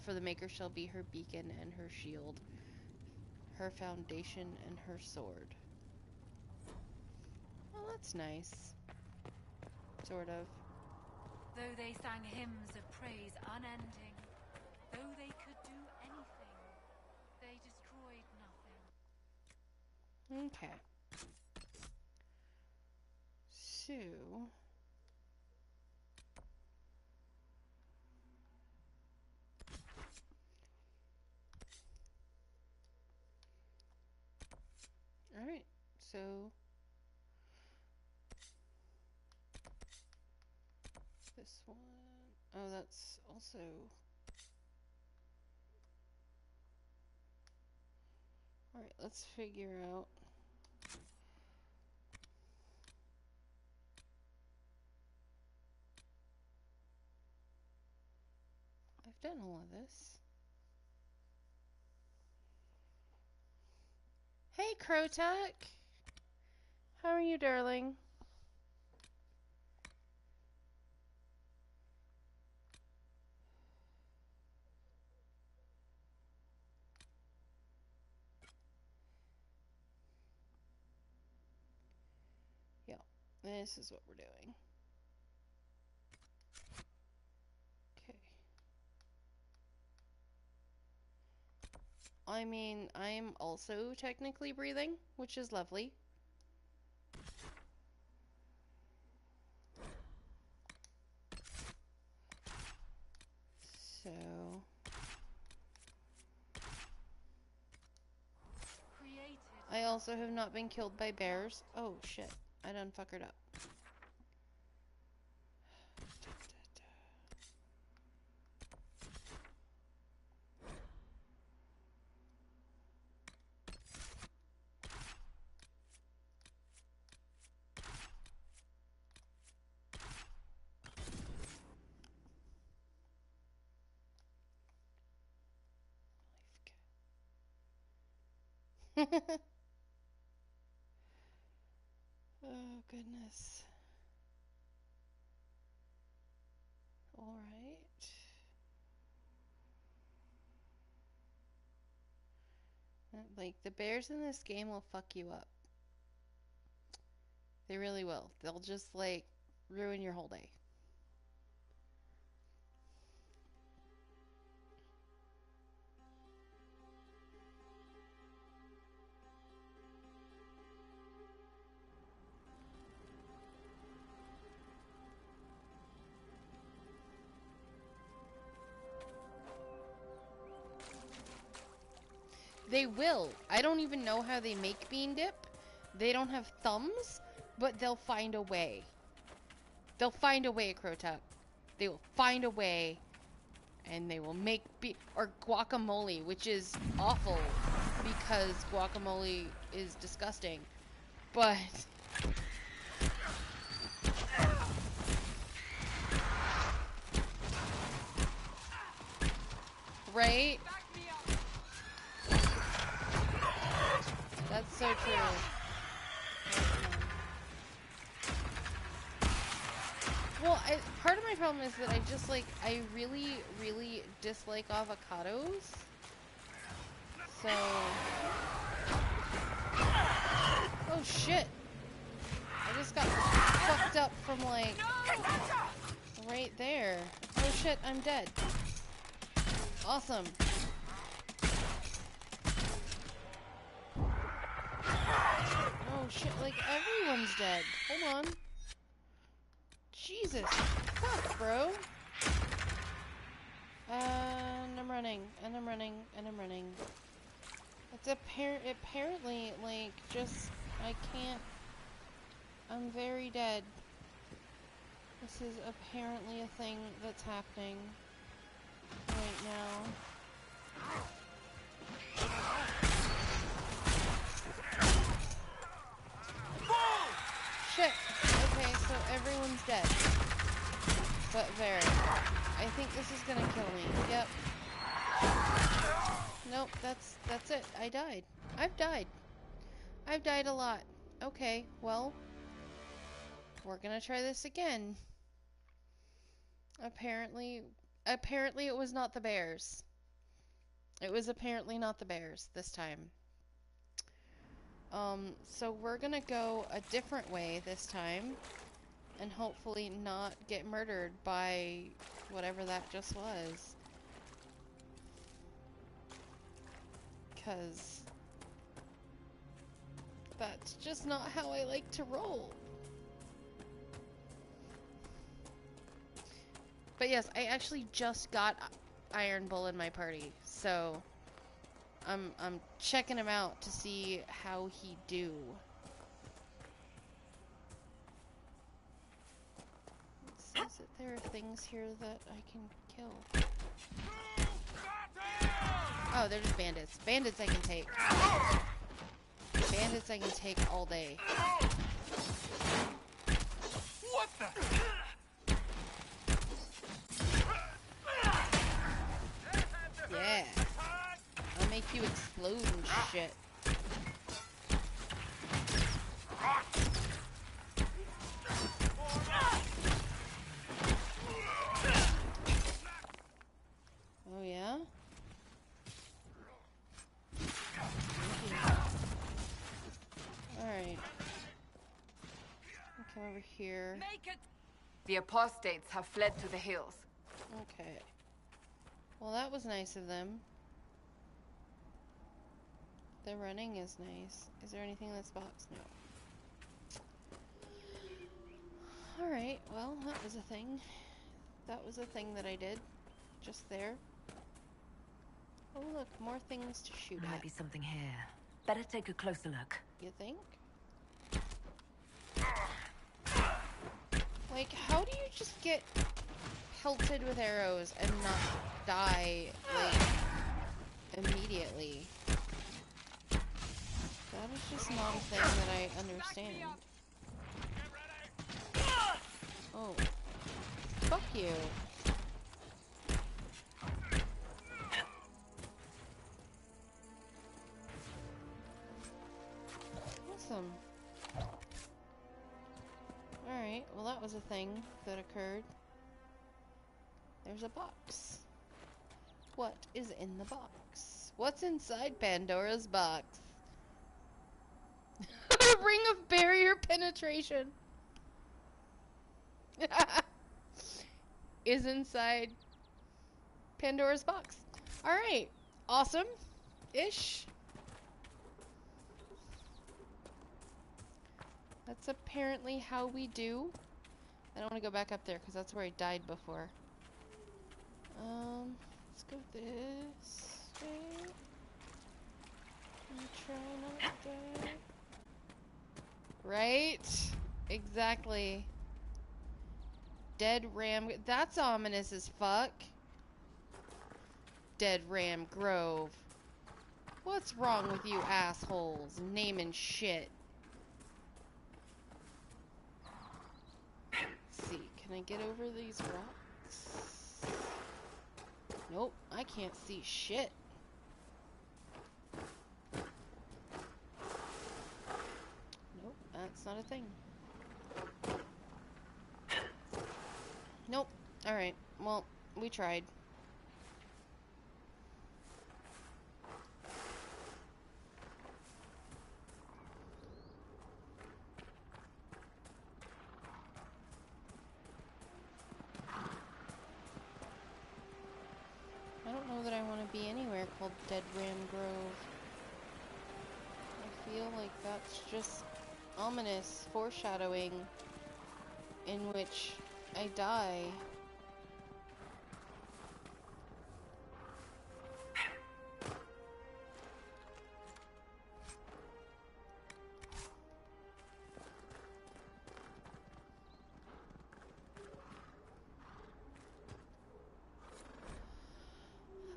For the Maker shall be her beacon and her shield, her foundation and her sword. Well, that's nice. Sort of. Though they sang hymns of praise unending, though they could do anything, they destroyed nothing. Okay. So... Alright, so... This one... Oh, that's also... Alright, let's figure out... I've done all of this. Hey, Krotuk! How are you, darling? Yeah, this is what we're doing. Okay. I mean, I'm also technically breathing, which is lovely. So... I also have not been killed by bears. Oh shit, I done fuckered up. Oh goodness. All right. Like, the bears in this game will fuck you up. They really will. They'll just, like, ruin your whole day. They will. I don't even know how they make bean dip. They don't have thumbs, but they'll find a way. They'll find a way, Crotuck. They will find a way, and they will make or guacamole, which is awful because guacamole is disgusting. But right? That's so true. Well, part of my problem is that I really, really dislike avocados. So... Oh shit! I just got fucked up from, like, right there. Oh shit, I'm dead. Awesome. Oh shit, like, everyone's dead. Hold on. Jesus. Fuck, bro. And I'm running, and I'm running, and I'm running. It's apparently, like, just, I can't, I'm very dead. This is apparently a thing that's happening right now. Shit! Okay, so everyone's dead. But very. I think this is gonna kill me. Yep. Nope, that's it. I died. I've died. I've died a lot. Okay, well, we're gonna try this again. Apparently it was not the bears. It was apparently not the bears this time. So we're gonna go a different way this time, and hopefully not get murdered by whatever that just was. 'Cause that's just not how I like to roll. But yes, I actually just got Iron Bull in my party, so I'm checking him out to see how he do. It says that there are things here that I can kill. Oh, they're just bandits. Bandits I can take. Bandits I can take all day. What the? Yeah. I'll make you explode and shit. Oh yeah? Alright. Come over here. The apostates have fled to the hills. Okay. Well, that was nice of them. The running is nice. Is there anything in this box? No. Alright, well, that was a thing. That was a thing that I did. Just there. Oh look, more things to shoot Might at. be something here. Better take a closer look. You think? Like, how do you just get pelted with arrows and not die, like, immediately? That is just not a thing that I understand. Oh. Fuck you. Awesome. Alright, well that was a thing that occurred. There's a box. What is in the box? What's inside Pandora's box? A ring of barrier penetration. Is inside Pandora's box. Alright. Awesome-ish. That's apparently how we do. I don't want to go back up there because that's where I died before. Let's go this way. And try not to die. Right? Exactly. Dead Ram. That's ominous as fuck. Dead Ram Grove. What's wrong with you assholes? Naming shit. Let's see. Can I get over these rocks? Nope. I can't see shit. Nope. That's not a thing. Nope. Alright. Well, we tried. I don't know that I want to be anywhere called Dead Ram Grove. I feel like that's just ominous foreshadowing in which I die.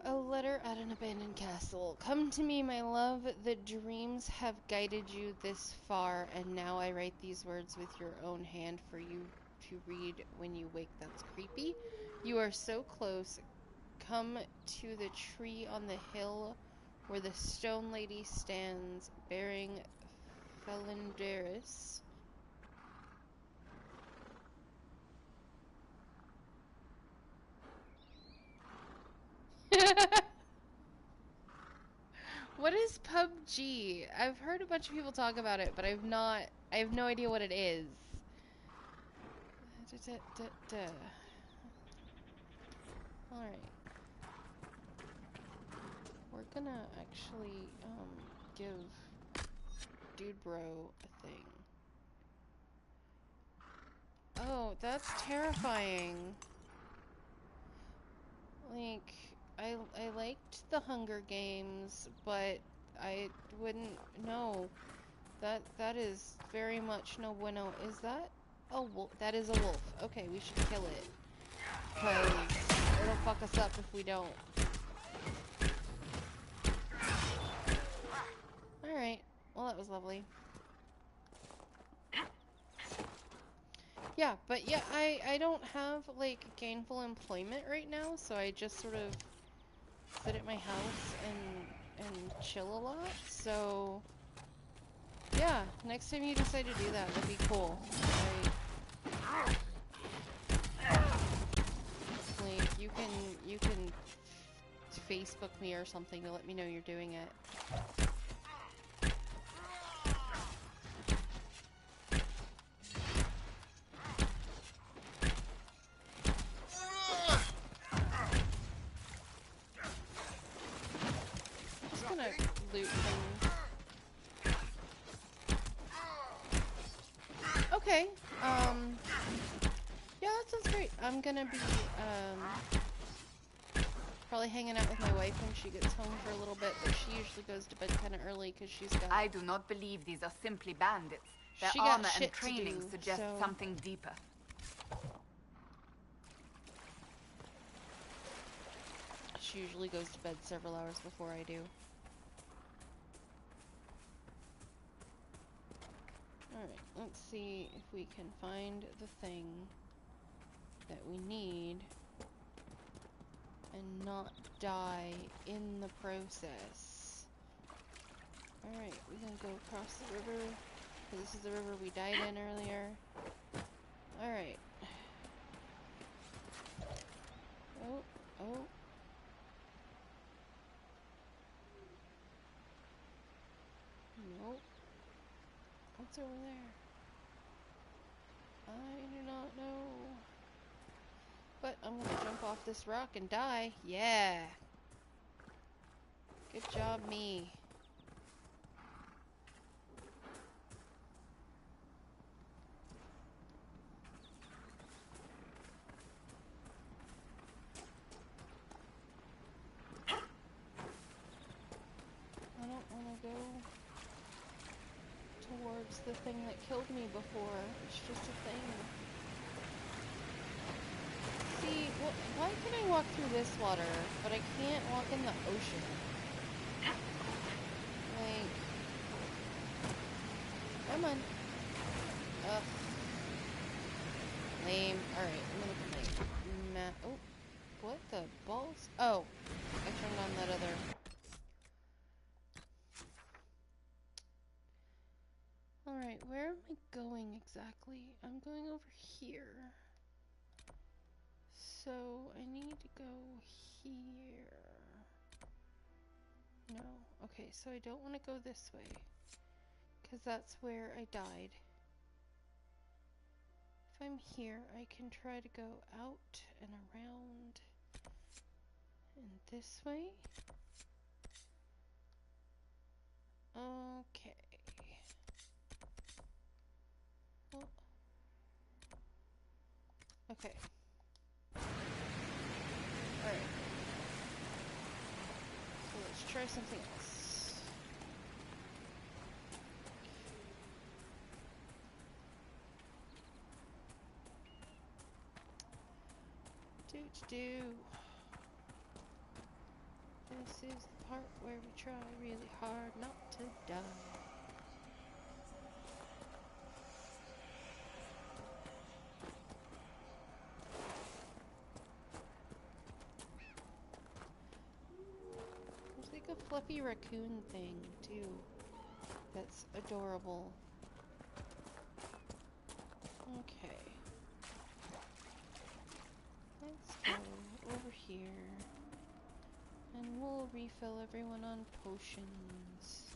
A letter at an abandoned castle. Come to me, my love. The dreams have guided you this far, and now I write these words with your own hand for you to read when you wake. That's creepy. You are so close. Come to the tree on the hill where the stone lady stands, bearing Felindris. What is PUBG? I've heard a bunch of people talk about it, but I have no idea what it is. Alright. We're gonna actually, give Dude Bro a thing. Oh, that's terrifying. Like, I liked the Hunger Games, but I wouldn't know. That is very much no bueno. Is that a wolf? That is a wolf. Okay, we should kill it. Because it'll fuck us up if we don't. Alright. Well, that was lovely. Yeah, but yeah, I don't have, like, gainful employment right now, so I just sort of sit at my house and chill a lot, so yeah, next time you decide to do that, that'd be cool. Like, you can Facebook me or something to let me know you're doing it. Loot things. Okay. Yeah, that sounds great. I'm gonna be, probably hanging out with my wife when she gets home for a little bit, but she usually goes to bed kind of early because she's got... I do not believe these are simply bandits. Their She got armor and shit to training do, suggest so- something deeper. She usually goes to bed several hours before I do. Alright, let's see if we can find the thing that we need and not die in the process. Alright, we're gonna go across the river. This is the river we died in earlier. Alright. Oh, oh. Nope. What's over there? I do not know. But I'm gonna jump off this rock and die. Yeah. Good job, me. I don't want to go towards the thing that killed me before. It's just a thing. See, why can I walk through this water, but I can't walk in the ocean? Like, come on. Ugh. Lame. Alright, I'm gonna put my oh, what the balls? Oh, I turned on that other. Alright, where am I going exactly? I'm going over here. So, I need to go here. No. Okay, so I don't want to go this way. Because that's where I died. If I'm here, I can try to go out and around. And this way. Okay. Well, okay. Alright. So let's try something else. Do. This is the part where we try really hard not to die. There's like a fluffy raccoon thing too. That's adorable. Okay. Let's go over here. And we'll refill everyone on potions.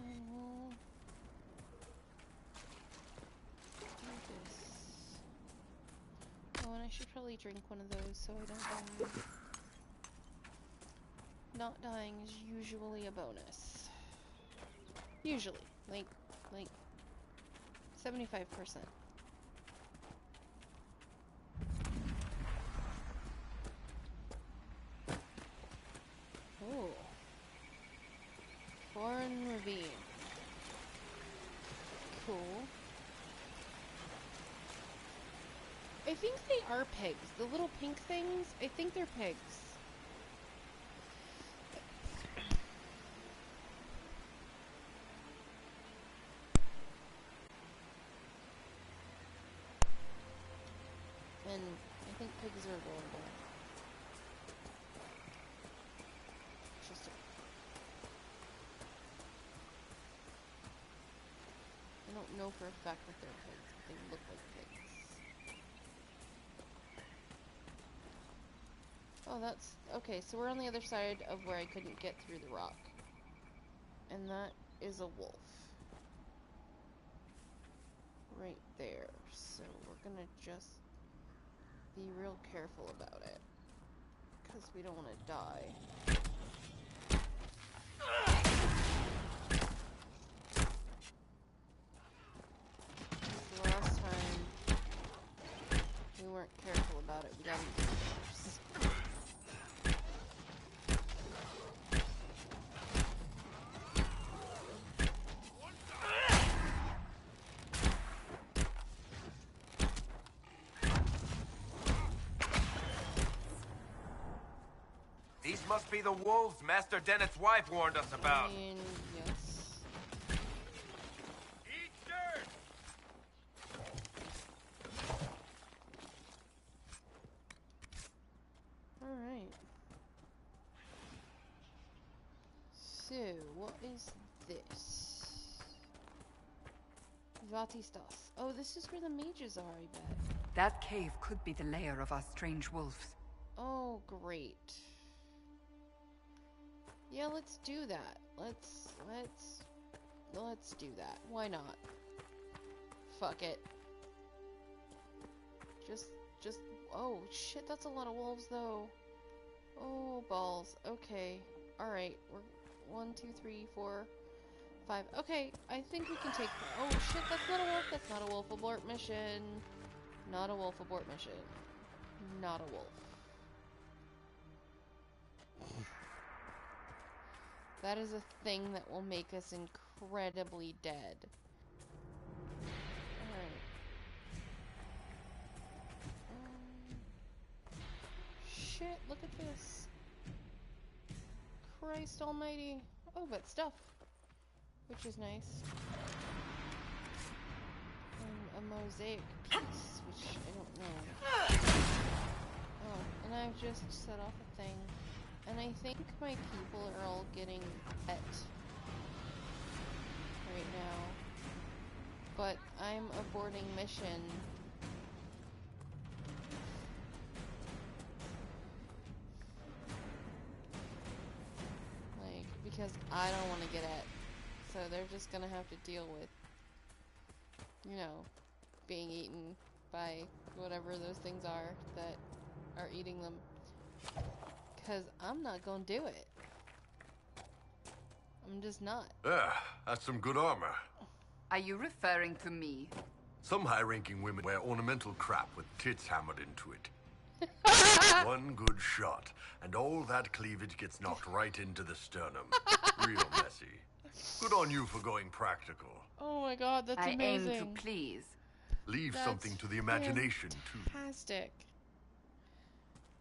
And we'll do this. Oh, and I should probably drink one of those so I don't die. Not dying is usually a bonus. Usually. Like 75%. Oh. Foreign ravine. Cool. I think they are pigs. The little pink things, I think they're pigs. And I think pigs are adorable. It's just I don't know for a fact that they're pigs, but they look like pigs. Oh, that's... Okay, so we're on the other side of where I couldn't get through the rock. And that is a wolf. Right there. So we're gonna just be real careful about it. Because we don't want to die. must be the wolves Master Dennett's wife warned us about. I mean, yes. Eat dirt! Alright. So, what is this? Vatistas. Oh, this is where the mages are, I bet. That cave could be the lair of our strange wolves. Oh, great. Yeah, let's do that. Let's do that. Why not? Fuck it. Just, oh shit, that's a lot of wolves though. Oh, balls. Okay. Alright, we're 1, 2, 3, 4, 5. Okay, I think we can take, oh shit, that's not a wolf, that's not a wolf. Abort mission. Not a wolf, abort mission. Not a wolf. That is a thing that will make us incredibly dead. Alright. Shit, look at this. Christ almighty. Oh, but stuff. Which is nice. And a mosaic piece, which I don't know. Oh, and I've just set off a thing. And I think my people are all getting pet right now. But I'm aborting mission. Like, because I don't want to get et. So they're just gonna have to deal with, you know, being eaten by whatever those things are that are eating them. Because I'm not gonna do it. I'm just not. That's some good armor. Are you referring to me? Some high-ranking women wear ornamental crap with tits hammered into it. One good shot, and all that cleavage gets knocked right into the sternum. Real messy. Good on you for going practical. Oh my god, that's amazing. I aim to please. Leave something to the imagination, too. Fantastic.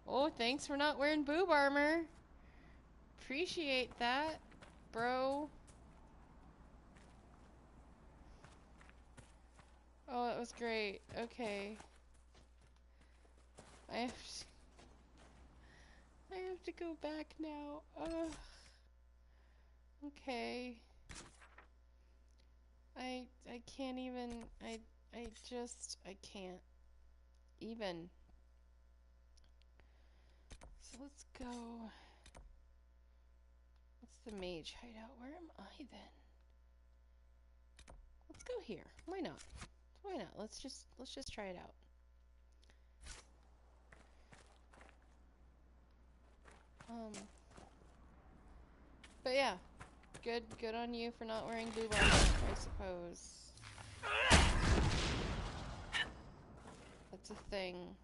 Oh, thanks for not wearing boob armor. Appreciate that, bro. Oh, that was great. Okay. I have to go back now. Ugh. Okay. I can't even. I can't even. So let's go. What's the mage hideout? Where am I then? Let's go here. Why not? Why not? Let's just try it out. But yeah, good on you for not wearing boob armor, I suppose. That's a thing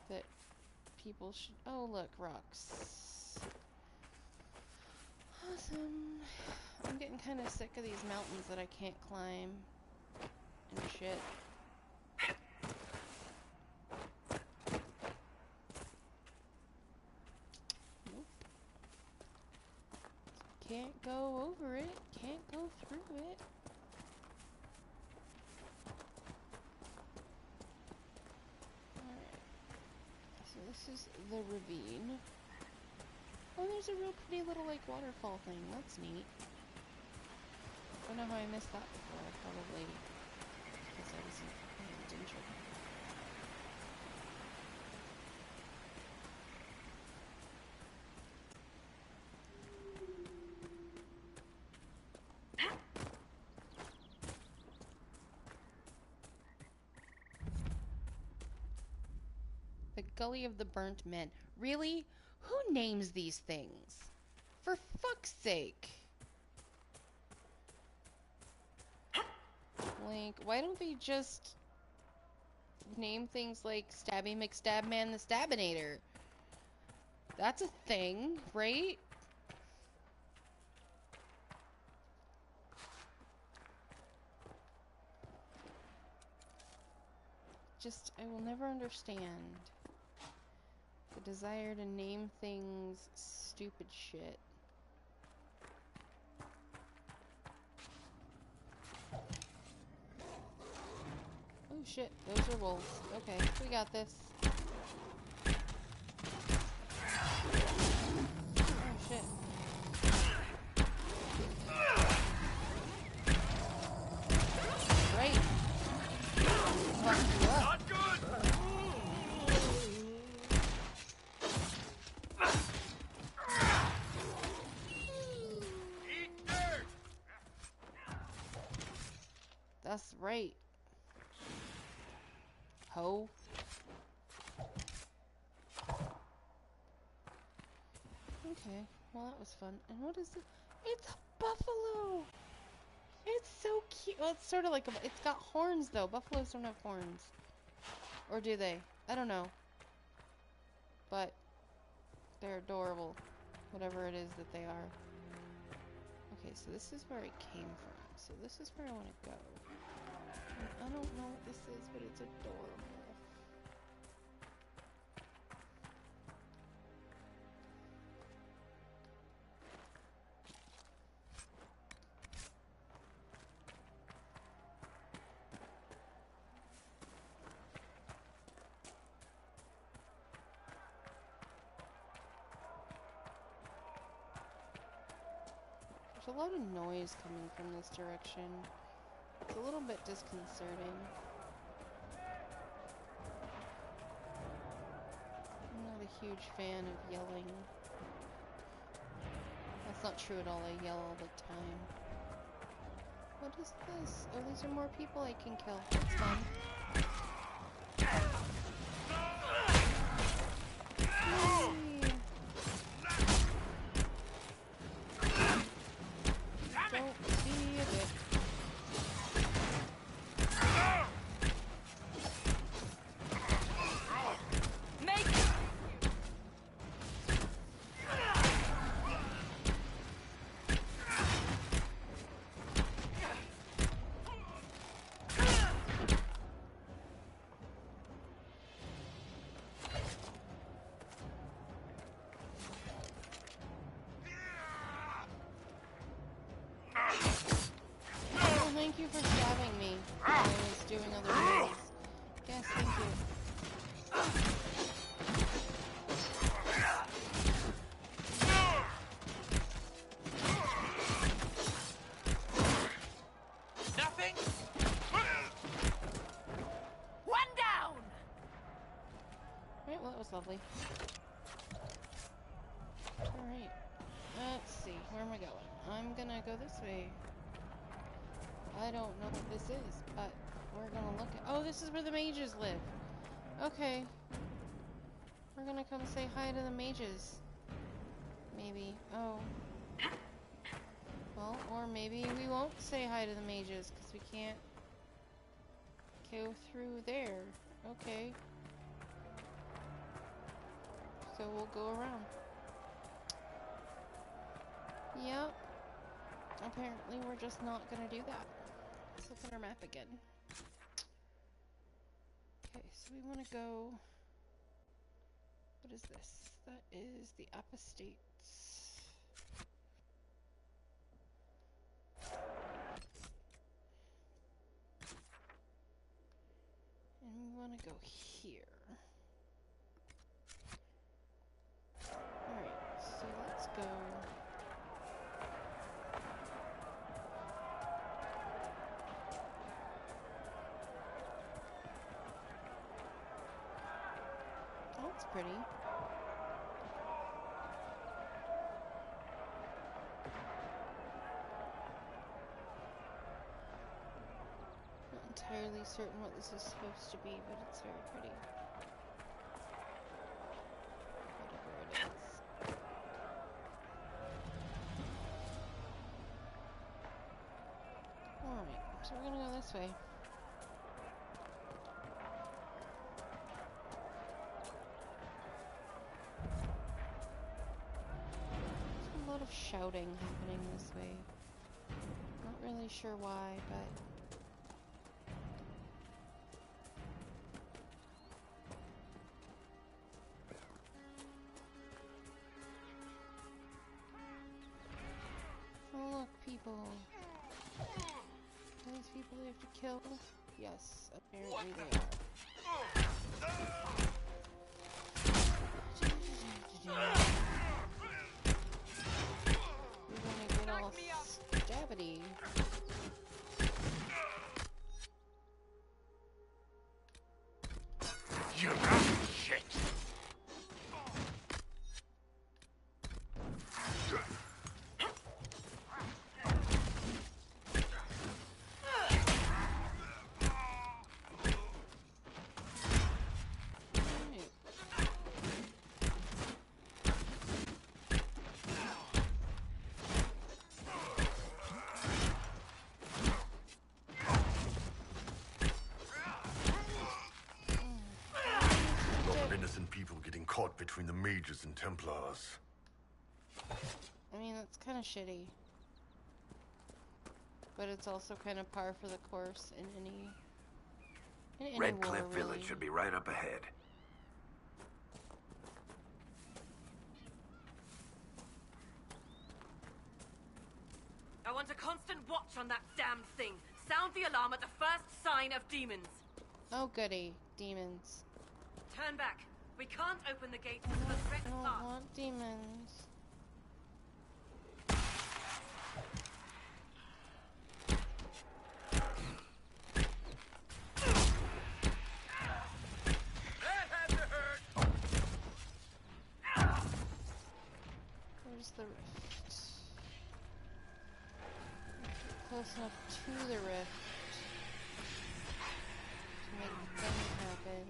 that people should. Oh, look, rocks. Awesome. I'm getting kind of sick of these mountains that I can't climb and shit. Nope. Can't go over it. Can't go through it. So this is the ravine. Oh, there's a real pretty little like waterfall thing. That's neat. Don't know how I missed that before. Probably because I wasn't paying attention. The Gully of the Burnt Men. Really? Who names these things? For fuck's sake. Like, why don't they just name things like Stabby McStabman the Stabinator? That's a thing, right? Just, I will never understand The desire to name things stupid shit. Oh shit, those are wolves. Okay, we got this. Oh shit. Right. Fuck you up. Not good! Eat dirt! That's right. Ho. Okay, well that was fun. And what is it? It's a buffalo! It's so cute. Well, it's sort of like a... It's got horns, though. Buffaloes don't have horns. Or do they? I don't know. But they're adorable. Whatever it is that they are. Okay, so this is where I came from. So this is where I want to go. And I don't know what this is, but it's adorable. There's a lot of noise coming from this direction. It's a little bit disconcerting. I'm not a huge fan of yelling. That's not true at all. I yell all the time. What is this? Oh, these are more people I can kill. That's fun. Yay. Don't be a dick. Make Oh, thank you for stabbing me while I was doing other things. Yes, thank you. Nothing? one down. Right, well, that was lovely. Alright. Let's see. Where am I going? I'm gonna go this way. I don't know what this is, but we're gonna look at... Oh, this is where the mages live. Okay. We're gonna come say hi to the mages. Maybe. Oh. Well, or maybe we won't say hi to the mages, because we can't go through there. Okay. So we'll go around. Yep. Apparently we're just not gonna do that. Let's look at our map again. Okay, so we want to go... What is this? That is the Apostates. And we want to go here. Alright, so let's go... Oh, that's pretty. Not entirely certain what this is supposed to be, but it's very pretty. Whatever it is. Alright, so we're gonna go this way. There's a lot of shouting happening this way. Not really sure why, but... people. Are these people we have to kill? Yes, apparently they are. We're gonna get all stabbity. You shit! Caught between the mages and Templars. I mean, that's kind of shitty. But it's also kind of par for the course in any Red war, Cliff really. Village should be right up ahead. I want a constant watch on that damned thing. Sound the alarm at the first sign of demons. Oh goody, demons. Turn back. We can't open the gates until the threat I don't starts. want demons. Where's the rift? Close enough to the rift to make things happen.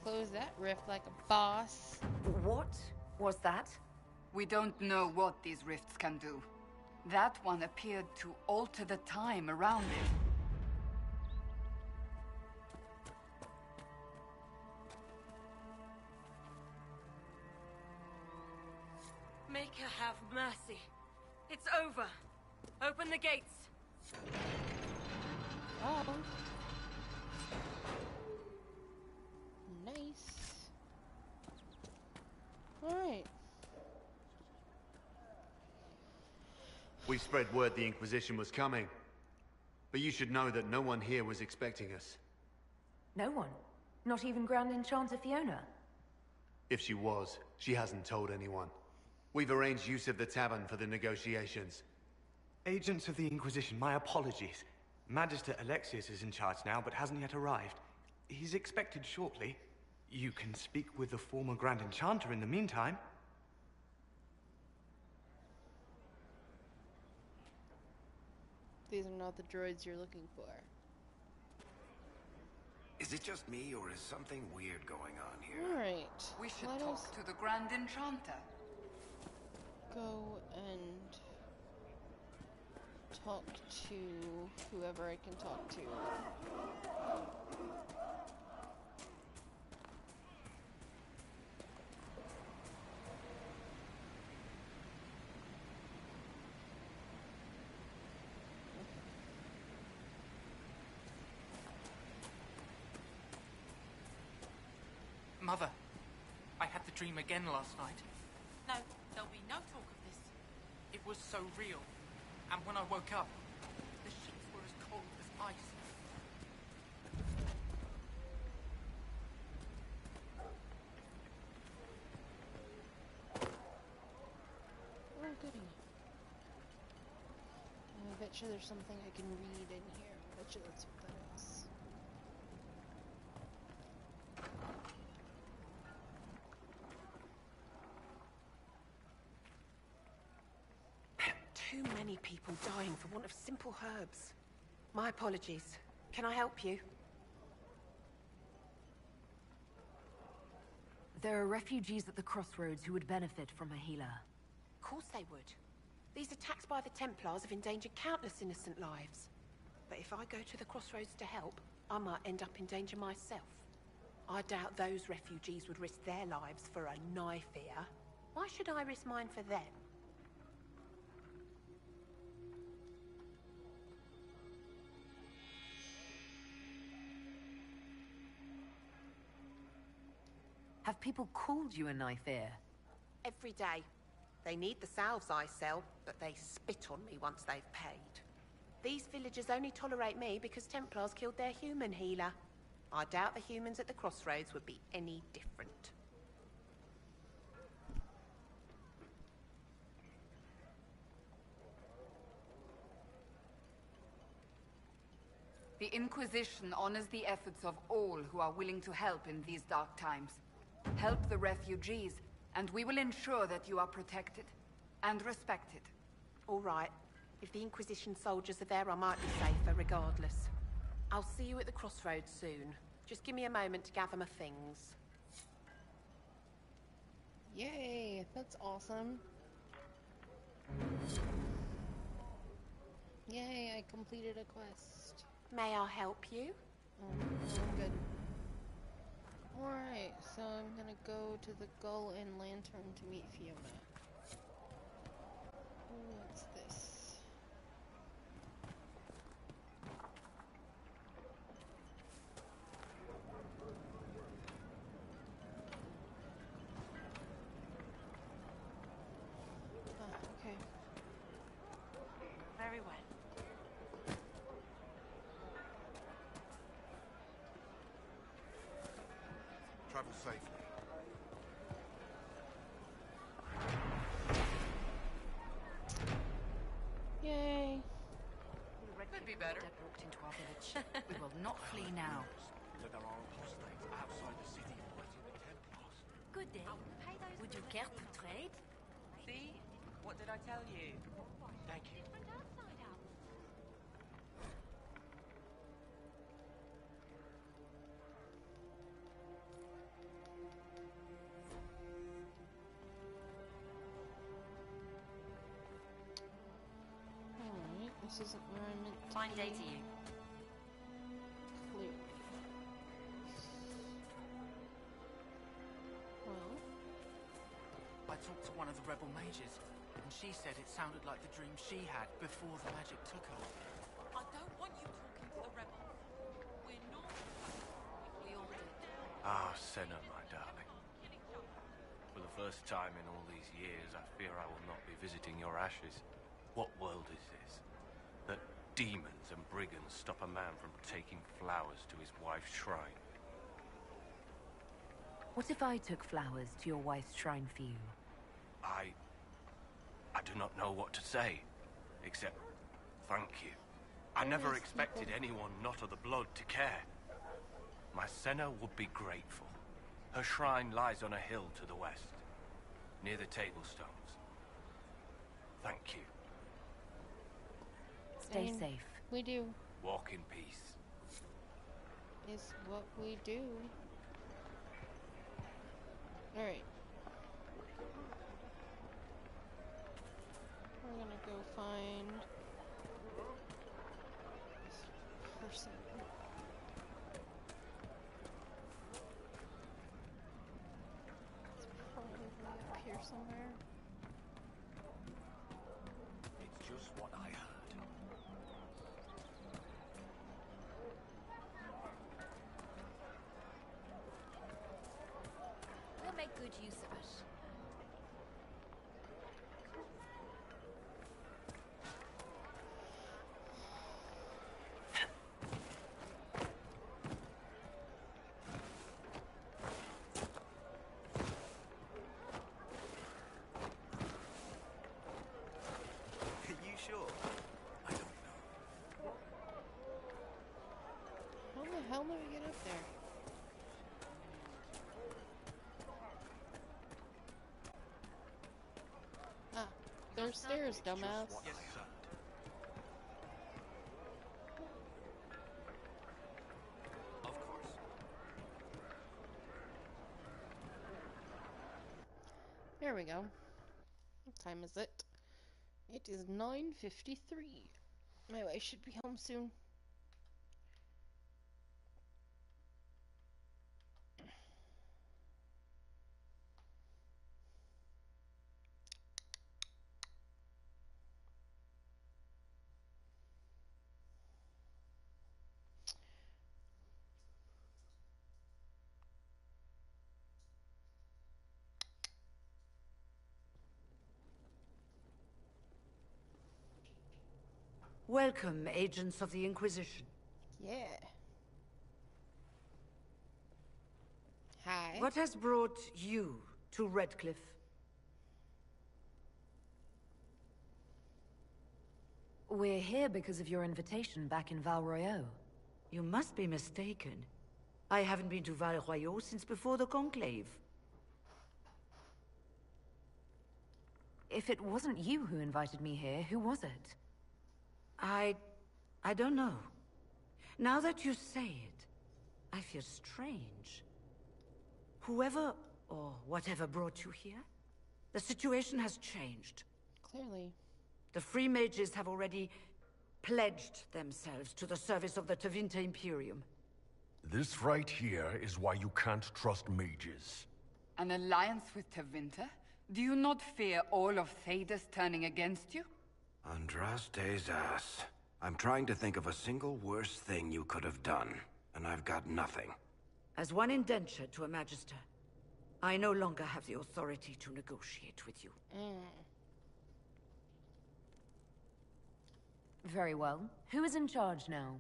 Close that rift like a boss. What was that? We don't know what these rifts can do. That one appeared to alter the time around it. Make her have mercy. It's over. Open the gates. Oh. Nice. Alright. We spread word the Inquisition was coming. But you should know that no one here was expecting us. No one? Not even Grand Enchanter Fiona? If she was, she hasn't told anyone. We've arranged use of the tavern for the negotiations. Agents of the Inquisition, my apologies. Magister Alexius is in charge now, but hasn't yet arrived. He's expected shortly. You can speak with the former Grand Enchanter in the meantime. These are not the droids you're looking for. Is it just me, or is something weird going on here? Alright. We should let talk us to the Grand Enchanter. go and talk to whoever I can talk to. Mother, I had the dream again last night. No, there'll be no talk of this. It was so real. And when I woke up, the sheets were as cold as ice. Oh, goody. bet you there's something I can read in here. I bet you that's what that is. Too many people dying for want of simple herbs. My apologies. Can I help you? There are refugees at the crossroads who would benefit from a healer. Of course they would. These attacks by the Templars have endangered countless innocent lives. But if I go to the crossroads to help, I might end up in danger myself. I doubt those refugees would risk their lives for a knife here. Why should I risk mine for them? Have people called you a knife ear? Every day. They need the salves I sell, but they spit on me once they've paid. These villagers only tolerate me because Templars killed their human healer. I doubt the humans at the crossroads would be any different. The Inquisition honors the efforts of all who are willing to help in these dark times. Help the refugees, and we will ensure that you are protected and respected. All right. If the Inquisition soldiers are there, I might be safer regardless. I'll see you at the crossroads soon. Just give me a moment to gather my things. Yay, that's awesome. Yay, I completed a quest. May I help you? I'm good. Alright, so I'm gonna go to the Gull and Lantern to meet Fiona. What's this? Okay. Very well. Travel safely. Yay. Could be better. Walked into our village. We will not flee now. That there are apostates outside the city fighting the Templars. Good day. Would you care to trade? See? What did I tell you? Thank you. Alright, this isn't where I meant to Fine be. day to you. Clearly. Well, I talked to one of the rebel mages, and she said it sounded like the dream she had before the magic took her. I don't want you talking to the rebels. We're not. We all did. Ah, Senna, my darling. For the first time in all these years, I fear I will not be visiting your ashes. What world is this? That demons and brigands stop a man from taking flowers to his wife's shrine? What if I took flowers to your wife's shrine for you? I do not know what to say, except thank you. I never expected anyone not of the blood to care. My Senna would be grateful. Her shrine lies on a hill to the west, near the tablstones. Thank you. Stay safe. We do. Walk in peace. Is what we do. Alright. We're gonna go find this person. It's probably up here somewhere. It's just what I heard. We'll make good use of it. Are you sure? I don't hell do we get up there? Ah, there's stairs, dumbass. Yes, sir. Of course. There we go. What time is it? It is 9:53. My wife should be home soon. Welcome, agents of the Inquisition. Yeah. Hi. What has brought you to Redcliffe? We're here because of your invitation back in Val Royeaux. You must be mistaken. I haven't been to Val Royeaux since before the Conclave. If it wasn't you who invited me here, who was it? I don't know. Now that you say it, I feel strange. Whoever or whatever brought you here, the situation has changed. Clearly. The Free Mages have already pledged themselves to the service of the Tevinter Imperium. This right here is why you can't trust mages. An alliance with Tevinter? Do you not fear all of Thedas turning against you? Andraste's ass. I'm trying to think of a single worse thing you could have done, and I've got nothing. As one indentured to a Magister, I no longer have the authority to negotiate with you. Very well. Who is in charge now?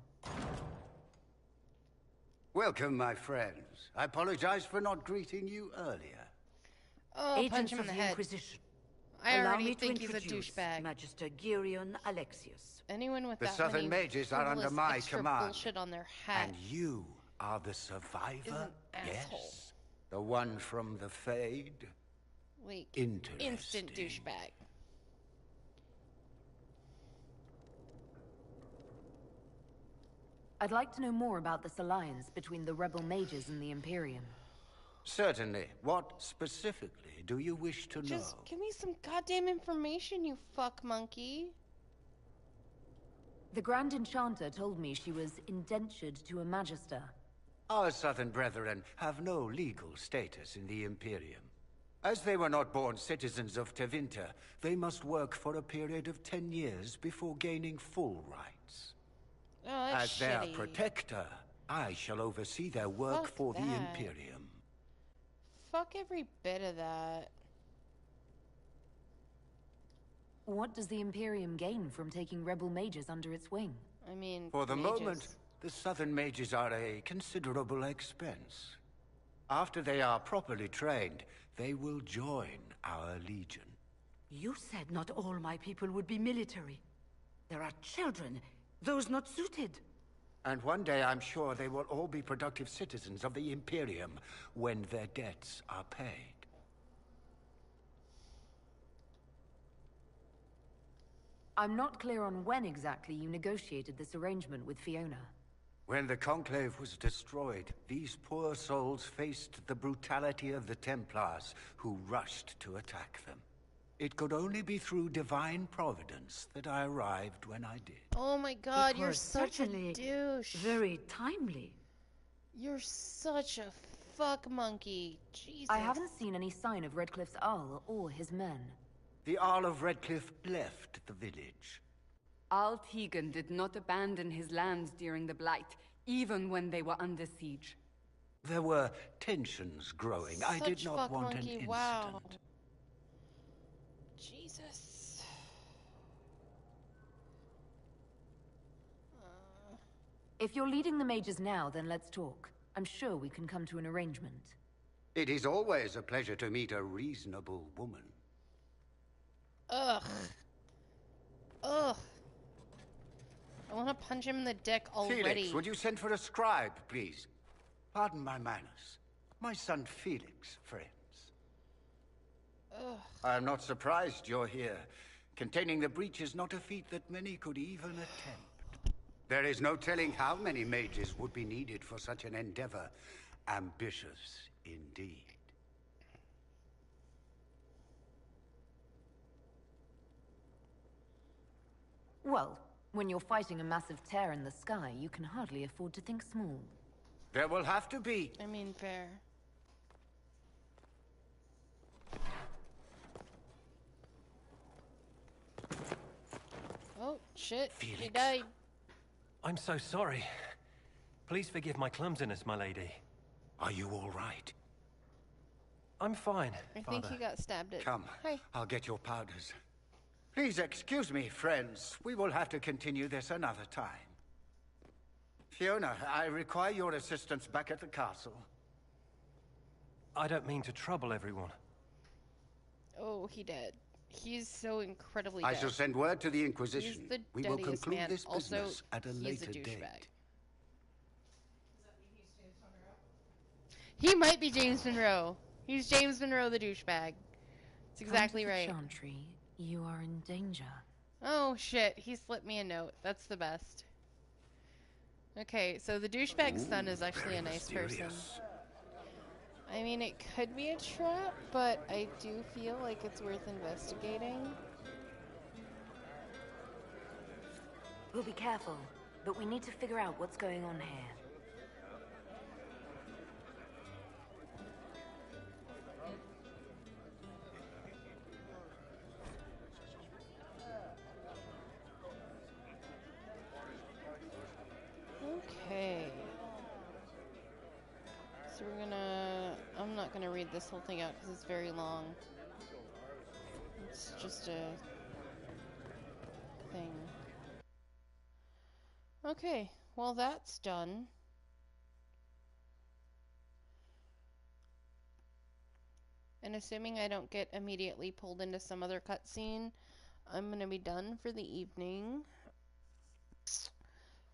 Welcome, my friends. I apologize for not greeting you earlier. Oh, punch Agents him in of the the head. Inquisition. I Allow already me to think he's a introduce douchebag. Magister Girion Alexius. Anyone with The that Southern many Mages are under frivolous my extra command. bullshit on their hat And you are the is survivor? an Yes. asshole. The one from the Fade? Like, Interesting. instant douchebag. I'd like to know more about this alliance between the rebel mages and the Imperium. Certainly. What specifically do you wish to know? Just give me some goddamn information, you fuck monkey. The Grand Enchanter told me she was indentured to a Magister. Our Southern brethren have no legal status in the Imperium. As they were not born citizens of Tevinter, they must work for a period of 10 years before gaining full rights. Oh, that's As their shitty. protector, I shall oversee their work Fuck for the that. Imperium. Fuck every bit of that. What does the Imperium gain from taking rebel mages under its wing? I mean, For the mages. moment, the Southern Mages are a considerable expense. After they are properly trained, they will join our Legion. You said not all my people would be military. There are children, those not suited. And one day I'm sure they will all be productive citizens of the Imperium when their debts are paid. I'm not clear on when exactly you negotiated this arrangement with Fiona. When the Conclave was destroyed, these poor souls faced the brutality of the Templars, who rushed to attack them. It could only be through divine providence that I arrived when I did. Oh my god, It you're was such a certainly douche. Very timely. You're such a fuck monkey. Jesus. I haven't seen any sign of Redcliffe's Arl or his men. The Arl of Redcliffe left the village. Al Tegan did not abandon his lands during the Blight, even when they were under siege. There were tensions growing. I did Such not fuck want an monkey, incident. wow. Jesus. If you're leading the mages now, then let's talk. I'm sure we can come to an arrangement. It is always a pleasure to meet a reasonable woman. Ugh. Ugh. I want to punch him in the dick already. Felix, would you send for a scribe, please? Pardon my manners. My son Felix, friends. Ugh. I'm not surprised you're here. Containing the breach is not a feat that many could even attempt. There is no telling how many mages would be needed for such an endeavor. Ambitious, indeed. Well, when you're fighting a massive tear in the sky, you can hardly afford to think small. There will have to be. I mean, fair. Oh, shit. Felix. He died. I'm so sorry. Please forgive my clumsiness, my lady. Are you all right? I'm fine, I think he got stabbed at. Come, Hi. I'll get your powders. Please excuse me, friends. We will have to continue this another time. Fiona, I require your assistance back at the castle. I don't mean to trouble everyone. Oh, he dead. He's so incredibly I dead. shall send word to the Inquisition. He's the We will deadiest conclude man. this Also, business at a he's later a date. douchebag. He might be James Monroe. He's James Monroe, the douchebag. That's exactly right. Chantry, you are in danger. Oh shit, he slipped me a note. That's the best. Okay, so the douchebag's son is actually a nice person. I mean, it could be a trap, but I do feel like it's worth investigating. We'll be careful, but we need to figure out what's going on here. Okay. So we're gonna... I'm not gonna read this whole thing out because it's very long. It's just a thing. Okay, well that's done. And assuming I don't get immediately pulled into some other cutscene, I'm gonna be done for the evening.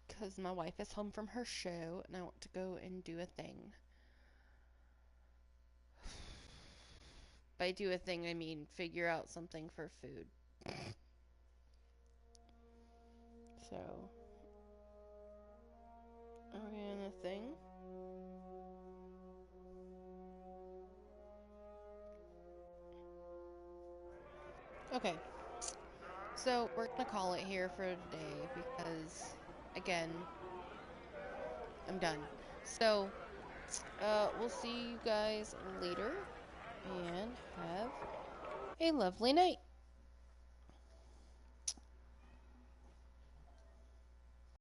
Because my wife is home from her show and I want to go and do a thing. By do a thing, I mean figure out something for food. So, are we in a thing? Okay, so we're gonna call it here for today because, again, I'm done. So, we'll see you guys later and have a lovely night.